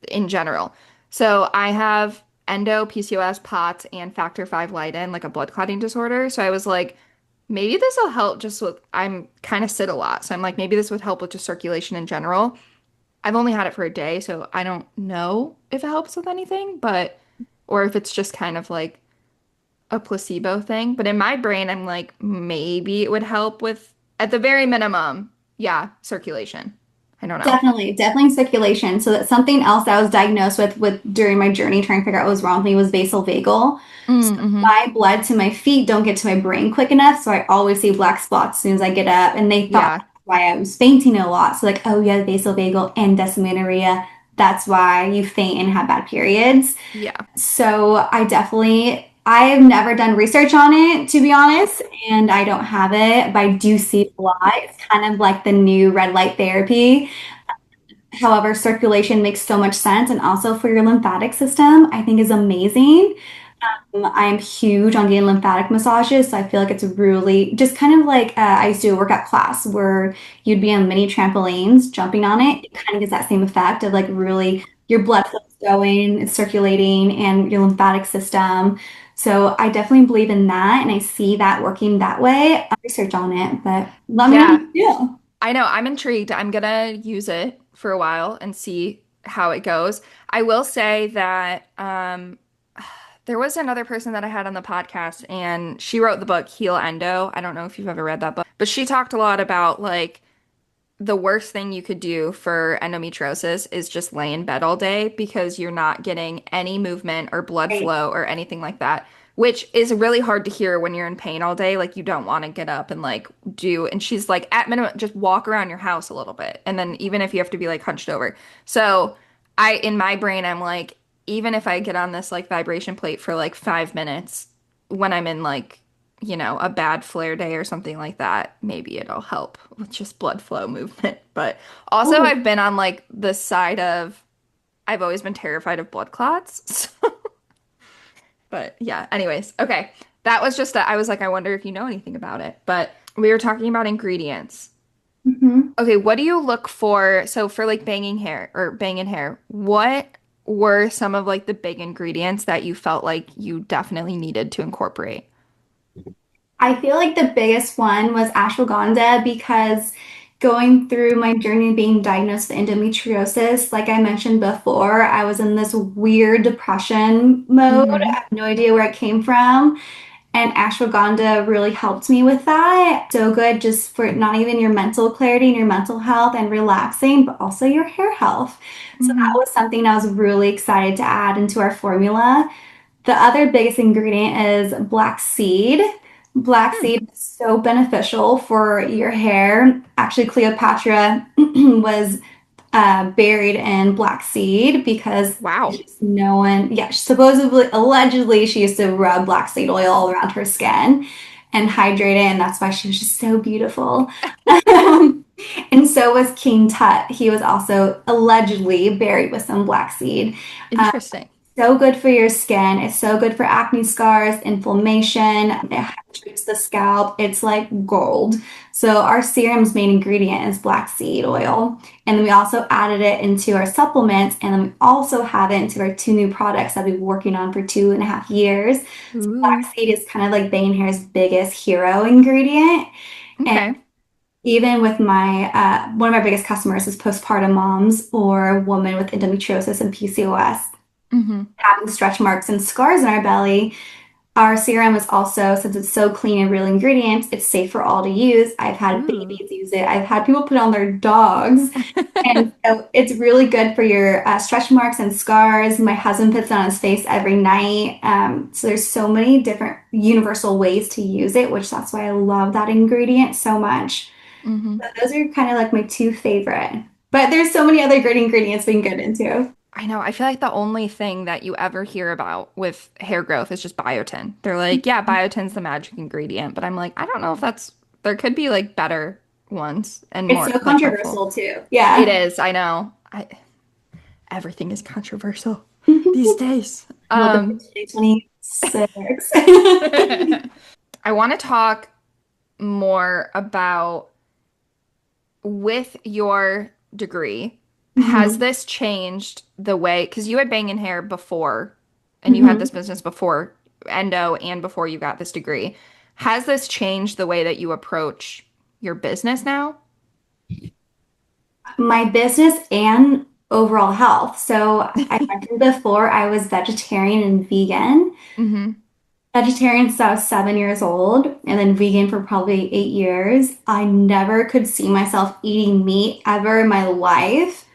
in general." So, I have endo, PCOS, POTS, and factor 5 Leiden, like a blood clotting disorder. So, I was like, maybe this will help just with I'm kind of sit a lot. So I'm like maybe this would help with just circulation in general. I've only had it for a day, so I don't know if it helps with anything, but or if it's just kind of like a placebo thing. But in my brain, I'm like maybe it would help with at the very minimum, yeah, circulation. I don't know. Definitely, definitely circulation. So that's something else that I was diagnosed with during my journey trying to figure out what was wrong with me was vasovagal. So Mm-hmm. my blood to my feet don't get to my brain quick enough, so I always see black spots as soon as I get up. And they thought Yeah. that's why I was fainting a lot. So like, oh yeah, vasovagal and dysmenorrhea. That's why you faint and have bad periods. Yeah. So I have never done research on it, to be honest, and I don't have it, but I do see it a lot. It's kind of like the new red light therapy. However, circulation makes so much sense, and also for your lymphatic system, I think is amazing. I'm huge on getting lymphatic massages, so I feel like it's really just kind of like I used to do a workout class where you'd be on mini trampolines jumping on it. It kind of gives that same effect of like really your blood flow is going, it's circulating, and your lymphatic system. So I definitely believe in that, and I see that working that way. Research on it, but let me know Yeah. what you do. I know. I'm intrigued. I'm gonna use it for a while and see how it goes. I will say that there was another person that I had on the podcast, and she wrote the book Heal Endo. I don't know if you've ever read that book, but she talked a lot about like the worst thing you could do for endometriosis is just lay in bed all day because you're not getting any movement or blood Right. flow or anything like that, which is really hard to hear when you're in pain all day. Like you don't want to get up and like do, and she's like, at minimum, just walk around your house a little bit. And then even if you have to be like hunched over. So in my brain, I'm like, even if I get on this like vibration plate for like 5 minutes when I'm in like a bad flare day or something like that, maybe it'll help with just blood flow movement. But also, Oh, I've been on like the side of, I've always been terrified of blood clots. But yeah, anyways, okay. That was just that I was like, I wonder if you know anything about it. But we were talking about ingredients. mhm. Okay, what do you look for? So for like banging hair or banging hair, what were some of like the big ingredients that you felt like you definitely needed to incorporate? I feel like the biggest one was ashwagandha because going through my journey being diagnosed with endometriosis, like I mentioned before, I was in this weird depression mode. I Mm-hmm. have no idea where it came from. And ashwagandha really helped me with that. So good just for not even your mental clarity and your mental health and relaxing, but also your hair health. So that Mm-hmm. was something I was really excited to add into our formula. The other biggest ingredient is black seed. Black Hmm. seed is so beneficial for your hair. Actually, Cleopatra was buried in black seed because Wow. no one, yeah, supposedly, allegedly, she used to rub black seed oil all around her skin and hydrate it, and that's why she was just so beautiful. And so was King Tut. He was also allegedly buried with some black seed. Interesting. So good for your skin. It's so good for acne scars, inflammation. It hydrates the scalp. It's like gold. So our serum's main ingredient is black seed oil. And then we also added it into our supplements. And then we also have it into our two new products that we've been working on for 2.5 years. So Ooh. black seed is kind of like Bangin Hair's biggest hero ingredient. And Okay. even with my one of our biggest customers is postpartum moms or women with endometriosis and PCOS Hmm. having stretch marks and scars in our belly. Our serum is also, since it's so clean and real ingredients, it's safe for all to use. I've had Ooh. babies use it. I've had people put it on their dogs. And so it's really good for your stretch marks and scars. My husband puts it on his face every night. So there's so many different universal ways to use it, which that's why I love that ingredient so much. Hmm. So those are kind of like my two favorite. But there's so many other great ingredients we can get into. I know. I feel like the only thing that you ever hear about with hair growth is just biotin. They're like, yeah, biotin's the magic ingredient, but I'm like, I don't know if there could be like better ones and It's more so like helpful. controversial too. It Yeah. is, I know. Everything is controversial these days. Welcome to 2026. I want to talk more about with your degree, has Mhm. this changed the way, because you had Bangin Hair before and you had this Mhm. business before endo and before you got this degree. Has this changed the way that you approach your business now? My business and overall health. So I mentioned before I was vegetarian and vegan. Hmm. vegetarian since I was 7 years old and then vegan for probably 8 years. I never could see myself eating meat ever in my life.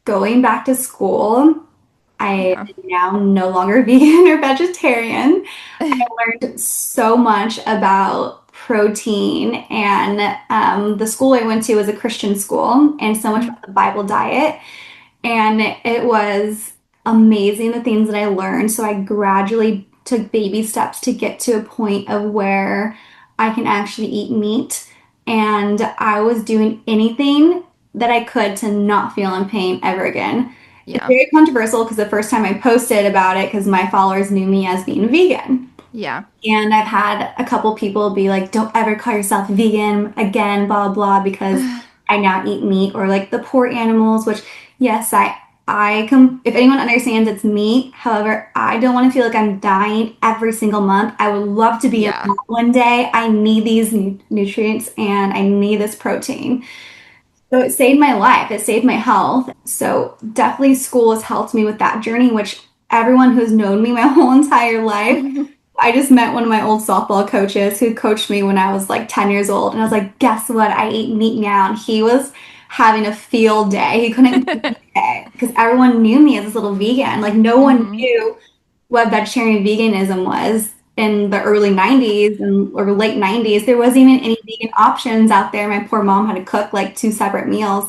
Going back to school, I Yeah. am now no longer vegan or vegetarian. Learned so much about protein, and the school I went to was a Christian school, and so much Mm, about the Bible diet. And it was amazing the things that I learned. So I gradually took baby steps to get to a point of where I can actually eat meat. And I was doing anything that I could to not feel in pain ever again. It's yeah. very controversial because the first time I posted about it, because my followers knew me as being vegan. Yeah. And I've had a couple people be like, don't ever call yourself vegan again, blah, blah, because I now eat meat or like the poor animals, which, yes, if anyone understands it's meat. However, I don't want to feel like I'm dying every single month. I would love to be a Yeah. mom one day. I need these nutrients and I need this protein. So it saved my life. It saved my health. So definitely school has helped me with that journey, which everyone who's known me my whole entire life, I just met one of my old softball coaches who coached me when I was like 10 years old. And I was like, guess what? I eat meat now. And he was having a field day. He couldn't believe it because everyone knew me as this little vegan. Like, no one Hmm. knew what vegetarian veganism was in the early 90s and or late 90s. There wasn't even any vegan options out there. My poor mom had to cook like two separate meals.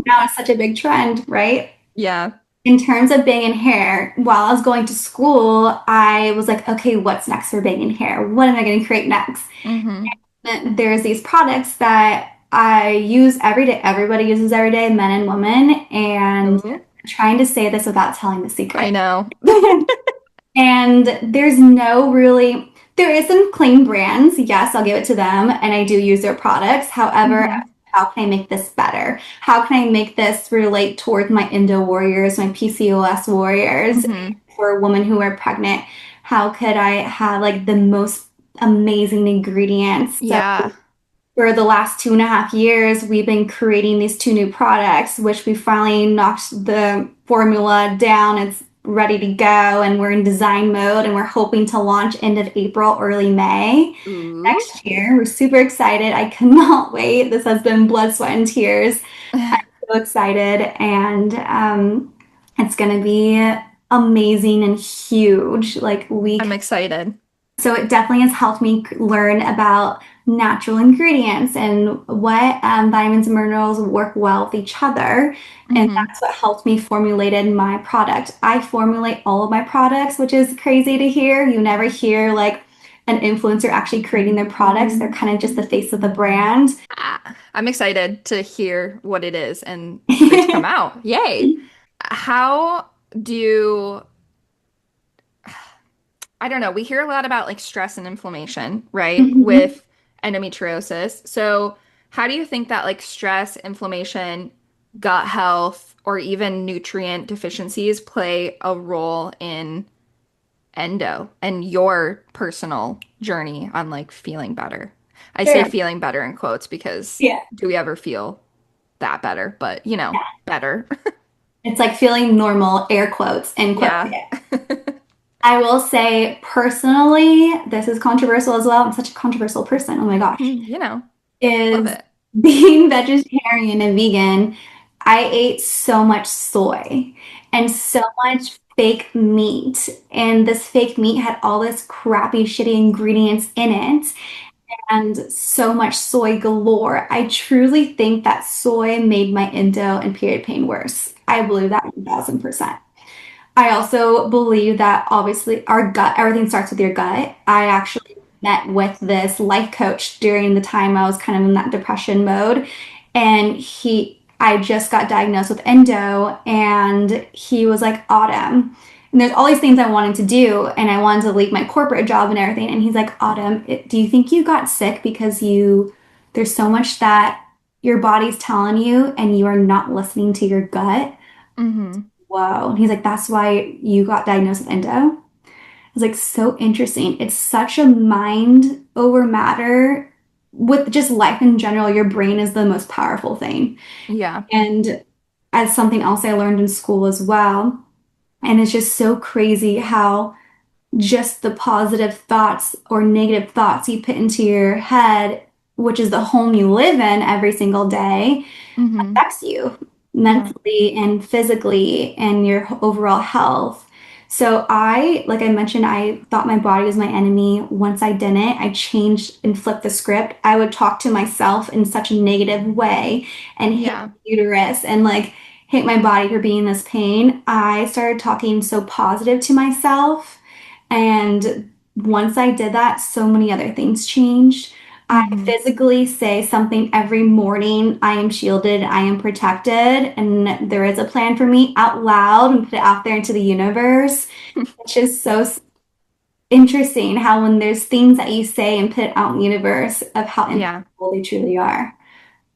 Now it's such a big trend, right? Yeah. In terms of Bangin Hair, while I was going to school, I was like, okay, what's next for Bangin Hair? What am I going to create next? Hmm. And there's these products that I use every day. Everybody uses every day, men and women. And Ooh. I'm trying to say this without telling the I secret. know. And there's no really, there is some clean brands. Yes, I'll give it to them. And I do use their products. However, Hmm. how can I make this better? How can I make this relate towards my endo warriors, my PCOS warriors, Hmm. for women who are pregnant? How could I have like the most amazing ingredients? So Yeah. for the last 2.5 years, we've been creating these two new products, which we finally knocked the formula down. It's ready to go, and we're in design mode, and we're hoping to launch end of April, early May Ooh. next year. We're super excited. I cannot wait. This has been blood, sweat, and tears. So excited, and it's going to be amazing and huge. Like we I'm excited. so it definitely has helped me learn about natural ingredients and what vitamins and minerals work well with each other. And Hmm. that's what helped me formulated my product. I formulate all of my products, which is crazy to hear. You never hear like an influencer actually creating their products. They're kind of just the face of the brand. I'm excited to hear what it is and for it to come out. Yay. How do I don't know. We hear a lot about like stress and inflammation, right? Mhm. With endometriosis. So, how do you think that like stress, inflammation, gut health, or even nutrient deficiencies play a role in endo and your personal journey on like feeling better? I say Sure. feeling better in quotes because Yeah. do we ever feel that better? But, better. It's like feeling normal, air quotes, end quotes. Yeah. I will say personally, this is controversial as well. I'm such a controversial person. Oh my gosh. You know, love Is it. being vegetarian and vegan, I ate so much soy and so much fake meat. And this fake meat had all this crappy, shitty ingredients in it and so much soy galore. I truly think that soy made my endo and period pain worse. I believe that 1000%. I also believe that obviously our gut, everything starts with your gut. I actually met with this life coach during the time I was kind of in that depression mode. And I just got diagnosed with endo, and he was like, Autumn. And there's all these things I wanted to do, and I wanted to leave my corporate job and everything. And he's like, Autumn, do you think you got sick because there's so much that your body's telling you and you are not listening to your gut? Hmm. Whoa. And he's like, that's why you got diagnosed with endo. I was like, so interesting. It's such a mind over matter. With just life in general, your brain is the most powerful thing. Yeah. And as something else I learned in school as well. And it's just so crazy how just the positive thoughts or negative thoughts you put into your head, which is the home you live in every single day, Mm-hmm. affects you Yeah. mentally and physically and your overall health. So like I mentioned, I thought my body was my enemy. Once I didn't, I changed and flipped the script. I would talk to myself in such a negative way and hit Yeah. my uterus and like hate my body for being in this pain. I started talking so positive to myself. And once I did that, so many other things changed. I Mm-hmm. physically say something every morning. I am shielded, I am protected, and there is a plan for me out loud and put it out there into the universe. It's just interesting how when there's things that you say and put it out in the universe of how Yeah. impactful they truly are.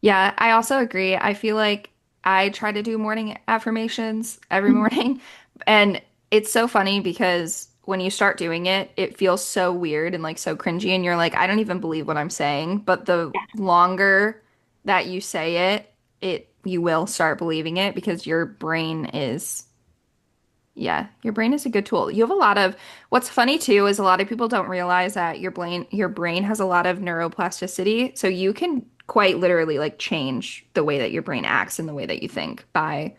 Yeah, I also agree. I feel like I try to do morning affirmations every morning. And it's so funny because when you start doing it, it feels so weird and like so cringy. And you're like, I don't even believe what I'm saying. But the longer that you say it, you will start believing it because your brain is, yeah, your brain is a good tool. You have a lot of, what's funny too is a lot of people don't realize that your brain has a lot of neuroplasticity. So you can quite literally like change the way that your brain acts and the way that you think by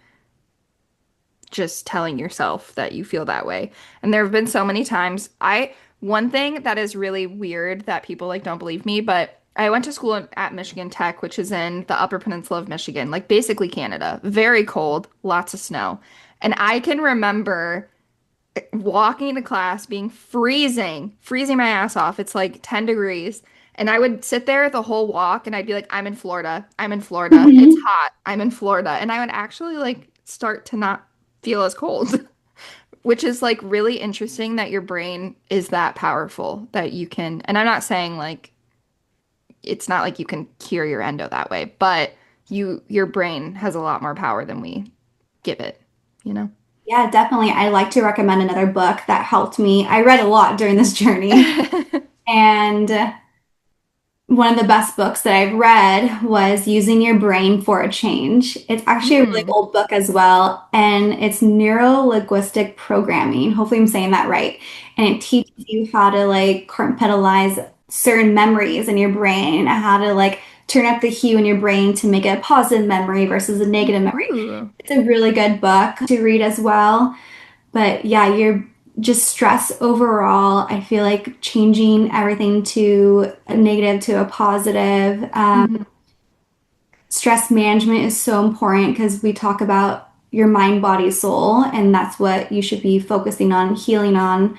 just telling yourself that you feel that way. And there have been so many times one thing that is really weird that people like don't believe me, but I went to school at Michigan Tech, which is in the Upper Peninsula of Michigan, like basically Canada. Very cold, lots of snow. And I can remember walking to class being freezing my ass off. It's like 10 degrees. And I would sit there the whole walk and I'd be like, I'm in Florida. I'm in Florida. It's Mhm. hot. I'm in Florida. And I would actually like start to not feel as cold, which is like really interesting that your brain is that powerful that you can, and I'm not saying like it's not like you can cure your endo that way, but your brain has a lot more power than we give it, you know? Yeah, definitely. I like to recommend another book that helped me. I read a lot during this journey, and one of the best books that I've read was Using Your Brain for a Change. It's actually a really Mm. old book as well, and it's neuro-linguistic programming. Hopefully, I'm saying that right. And it teaches you how to like compartmentalize certain memories in your brain and how to like turn up the hue in your brain to make it a positive memory versus a negative memory. Ooh. It's a really good book to read as well. But yeah, you're just stress overall. I feel like changing everything to a negative to a positive. Mhm. Stress management is so important because we talk about your mind, body, soul, and that's what you should be focusing on, healing on.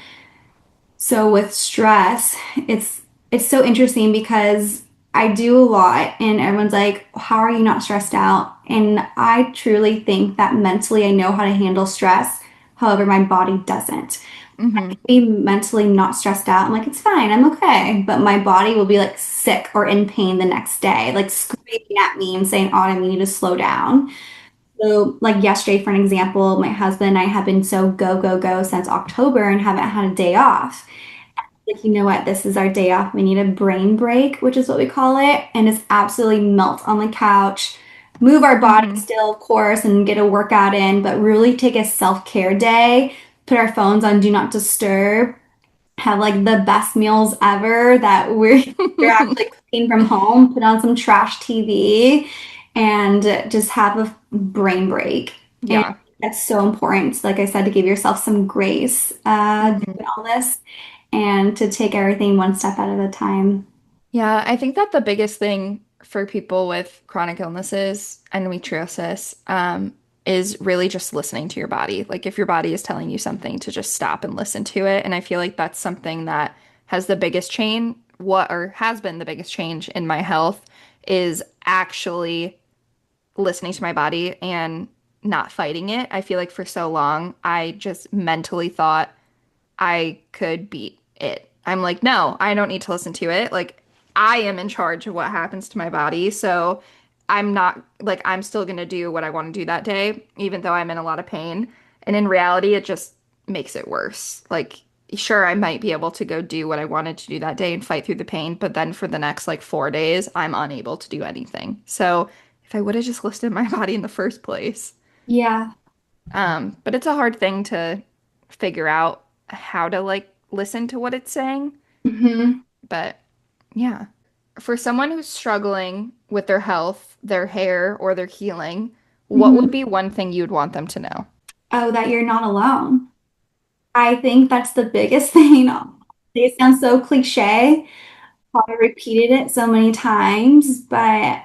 So with stress, it's so interesting because I do a lot and everyone's like, "How are you not stressed out?" And I truly think that mentally I know how to handle stress. However, my body doesn't. Mhm. Be mentally not stressed out. I'm like, it's fine, I'm okay. But my body will be like sick or in pain the next day, like screaming at me and saying, Autumn, you need to slow down. So, like yesterday, for an example, my husband and I have been so go, go, go since October and haven't had a day off. Like, you know what? This is our day off. We need a brain break, which is what we call it. And it's absolutely melt on the couch, move our body Mhm. still, of course, and get a workout in, but really take a self-care day, put our phones on do not disturb, have like the best meals ever that we're actually cooking from home, put on some trash TV and just have a brain break. And Yeah. that's so important. Like I said, to give yourself some grace Mhm. doing all this and to take everything one step at a time. Yeah, I think that the biggest thing for people with chronic illnesses, endometriosis, is really just listening to your body. Like if your body is telling you something to just stop and listen to it. And I feel like that's something that has the biggest change, what or has been the biggest change in my health is actually listening to my body and not fighting it. I feel like for so long, I just mentally thought I could beat it. I'm like, no, I don't need to listen to it. Like, I am in charge of what happens to my body. So I'm not like, I'm still going to do what I want to do that day, even though I'm in a lot of pain. And in reality, it just makes it worse. Like, sure, I might be able to go do what I wanted to do that day and fight through the pain, but then for the next like 4 days, I'm unable to do anything. So if I would have just listened to my body in the first place, Yeah. but it's a hard thing to figure out how to like listen to what it's saying. Hmm. But yeah, for someone who's struggling with their health, their hair, or their healing, what would Hmm. be one thing you'd want them to know? Oh, that you're not alone. I think that's the biggest thing. It sounds so cliche. Probably repeated it so many times, but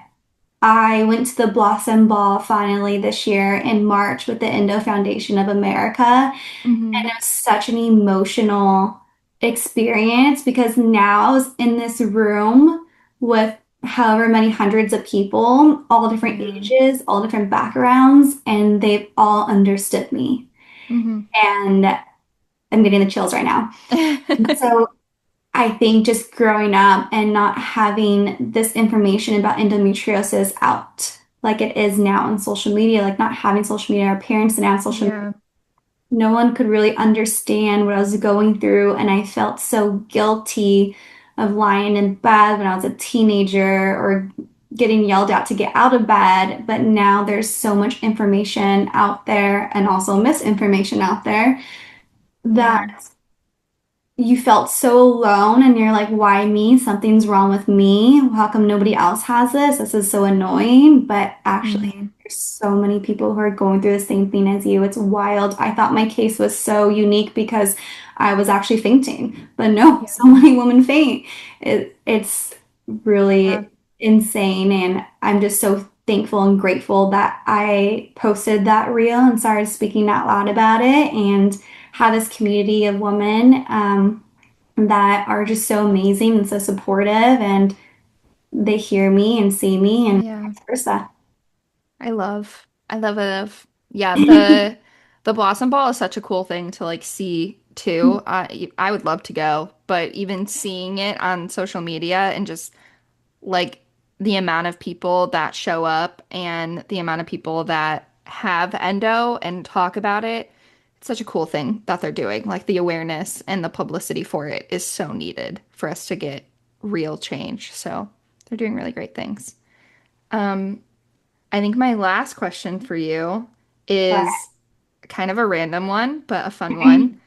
I went to the Blossom Ball finally this year in March with the Endo Foundation of America. And Hmm. it was such an emotional experience because now I was in this room with however many hundreds of people, all different Yeah. ages, all different backgrounds, and they've all understood me. Hmm. And I'm getting the chills right now. So I think just growing up and not having this information about endometriosis out like it is now on social media, like not having social media, our parents didn't have social media. Yeah. No one could really understand what I was going through, and I felt so guilty of lying in bed when I was a teenager or getting yelled at to get out of bed. But now there's so much information out there and also misinformation out there Yeah. that you felt so alone and you're like, why me? Something's wrong with me. How come nobody else has this? This is so annoying. But actually, Hmm. there's so many people who are going through the same thing as you. It's wild. I thought my case was so unique because I was actually fainting, but no, Yeah. so many women faint. It's Yeah. really insane. And I'm just so thankful and grateful that I posted that reel and started speaking out loud about it. And have this community of women that are just so amazing and so supportive, and they hear me and see me, and Yeah. vice versa. Yeah, the Blossom Ball is such a cool thing to like see too. I would love to go, but even seeing it on social media and just like the amount of people that show up and the amount of people that have endo and talk about it, it's such a cool thing that they're doing. Like the awareness and the publicity for it is so needed for us to get real change. So they're doing really great things. Um, I think my last question for you But is kind of a random one, but a fun one.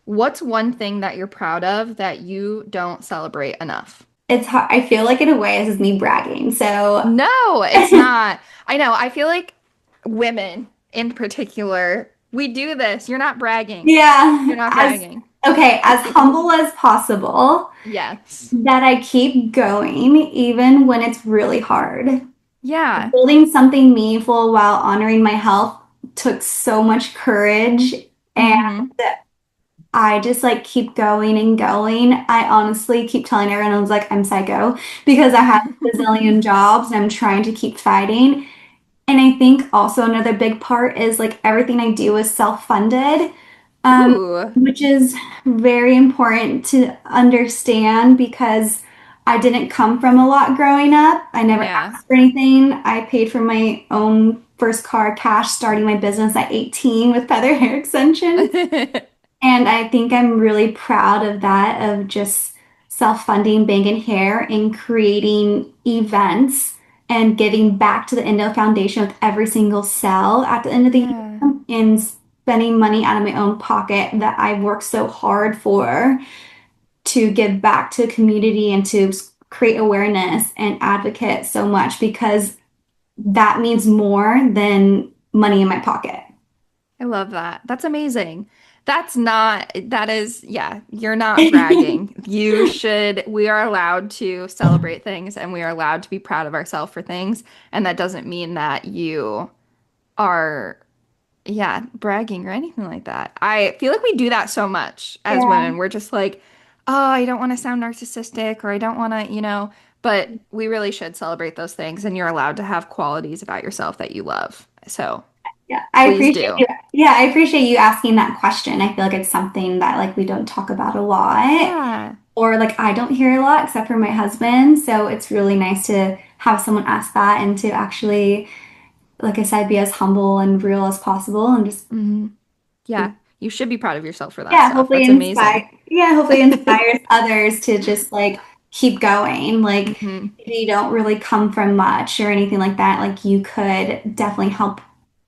What's one thing that you're proud of that you don't celebrate enough? it's hard. I feel like in a way this is me bragging. So No, it's not. I know. I feel like women in particular, we do this. You're not bragging. You're yeah, not as bragging. okay, as humble as possible, Yes. that I keep going even when it's really hard. Yeah. Building something meaningful while honoring my health took so much courage, and Mm-hmm. I just like keep going and going. I honestly keep telling everyone I was like, I'm psycho because I have a bazillion jobs and I'm trying to keep fighting. And I think also another big part is like everything I do is self-funded, um, Ooh. which is very important to understand because I didn't come from a lot growing up. I never Yeah. asked for anything. I paid for my own first car cash starting my business at 18 with feather hair extensions. And I think I'm really proud of that, of just self-funding Bangin Hair and creating events and giving back to the Endo Foundation with every single sale at the end of the Yeah. year and spending money out of my own pocket that I've worked so hard for to give back to the community and to create awareness and advocate so much because that means more than money in my pocket. I love that. That's amazing. That is, yeah, you're not bragging. You should, we are allowed to celebrate things and we are allowed to be proud of ourselves for things. And that doesn't mean that you are, yeah, bragging or anything like that. I feel like we do that so much as Yeah. women. We're just like, oh, I don't want to sound narcissistic or I don't want to, but we really should celebrate those things and you're allowed to have qualities about yourself that you love. So Yeah, I please appreciate do. you. Yeah, I appreciate you asking that question. I feel like it's something that like we don't talk about a lot, Yeah. or like I don't hear a lot except for my husband. So it's really nice to have someone ask that and to actually, like I said, be as humble and real as possible and just Hmm. Yeah, you should be proud of yourself for that yeah, stuff. hopefully That's inspire amazing. yeah, hopefully inspires others to just like keep going. Like Hmm. if you don't really come from much or anything like that, like you could definitely help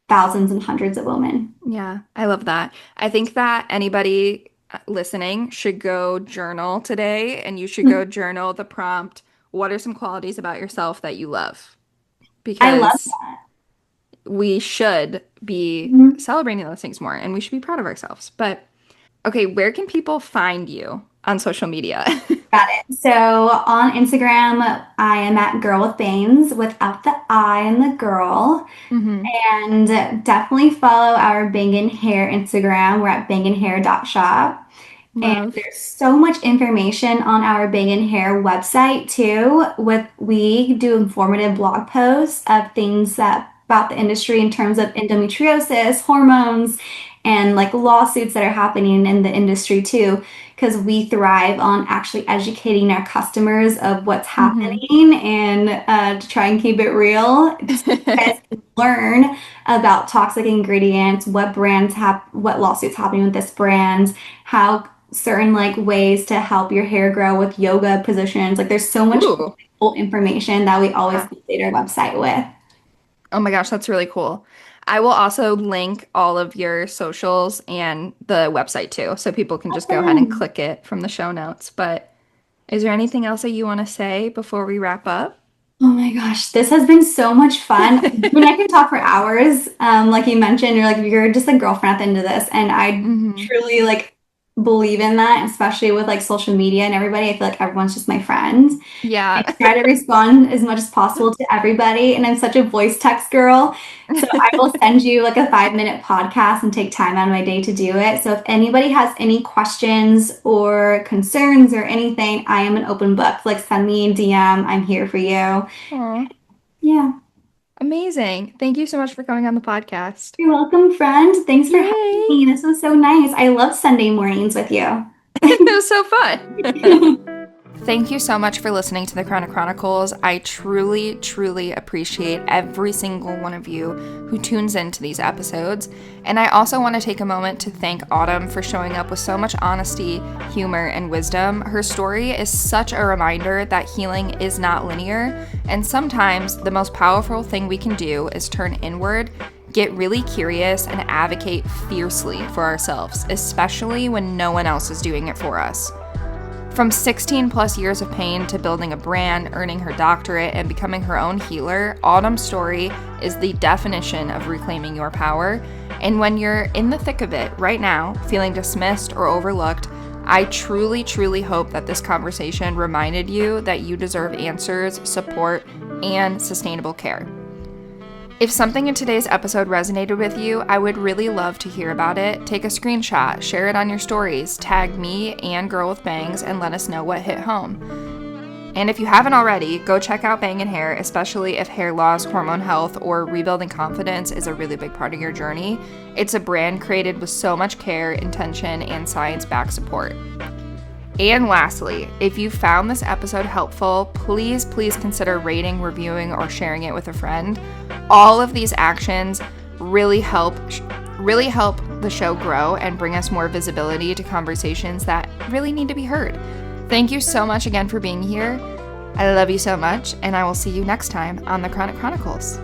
thousands and hundreds of women. Yeah, I love that. I think that anybody listening should go journal today, and you should go journal the prompt, what are some qualities about yourself that you love? I love Because we should be that. celebrating those things more and we should be proud of ourselves. But okay, where can people find you on social media? Got it. So on Instagram, I am at Girl with Bangs without the I and the girl. hmm And definitely follow our Bangin Hair Instagram. We're at banginhair.shop. And Love. there's so much information on our Bangin Hair website too. We do informative blog posts of things that about the industry in terms of endometriosis, hormones, and like lawsuits that are happening in the industry too. Because we thrive on actually educating our customers of what's hmm happening and to try and keep it real. So you guys can learn about toxic ingredients, what brands have, what lawsuits happening with this brand, how certain like ways to help your hair grow with yoga positions. Like there's so much Ooh. cool information that we always update our website with. Oh my gosh, that's really cool. I will also link all of your socials and the website too, so people can just go ahead and Awesome. click it from the show notes. But is there anything else that you want to say before we wrap up? Oh my gosh, this has been so much fun. You and I can talk for hours. Like you mentioned, you're just a girlfriend at the end of this, and I hmm truly like believe in that, especially with like social media and everybody. I feel like everyone's just my friend. Yeah. I try to respond as much as possible to everybody, and I'm such a voice text girl. So I will send you like a 5-minute podcast and take time out of my day to do it. So if anybody has any questions or concerns or anything, I am an open book. Like send me a DM. I'm here for you. Aw, Yeah. amazing. Thank you so much for coming on the podcast. You're welcome, friend. Thanks for having Yay. me. This was so nice. I love Sunday mornings with you. It was so fun. Thank you so much for listening to the Chronic Chronicles. I truly, truly appreciate every single one of you who tunes into these episodes. And I also want to take a moment to thank Autumn for showing up with so much honesty, humor, and wisdom. Her story is such a reminder that healing is not linear, and sometimes the most powerful thing we can do is turn inward, get really curious, and advocate fiercely for ourselves, especially when no one else is doing it for us. From 16 plus years of pain to building a brand, earning her doctorate, and becoming her own healer, Autumn's story is the definition of reclaiming your power. And when you're in the thick of it right now, feeling dismissed or overlooked, I truly, truly hope that this conversation reminded you that you deserve answers, support, and sustainable care. If something in today's episode resonated with you, I would really love to hear about it. Take a screenshot, share it on your stories, tag me and Girl with Bangs, and let us know what hit home. And if you haven't already, go check out Bangin Hair, especially if hair loss, hormone health, or rebuilding confidence is a really big part of your journey. It's a brand created with so much care, intention, and science-backed support. And lastly, if you found this episode helpful, please consider rating, reviewing, or sharing it with a friend. All of these actions really help the show grow and bring us more visibility to conversations that really need to be heard. Thank you so much again for being here. I love you so much, and I will see you next time on the Chronic Chronicles.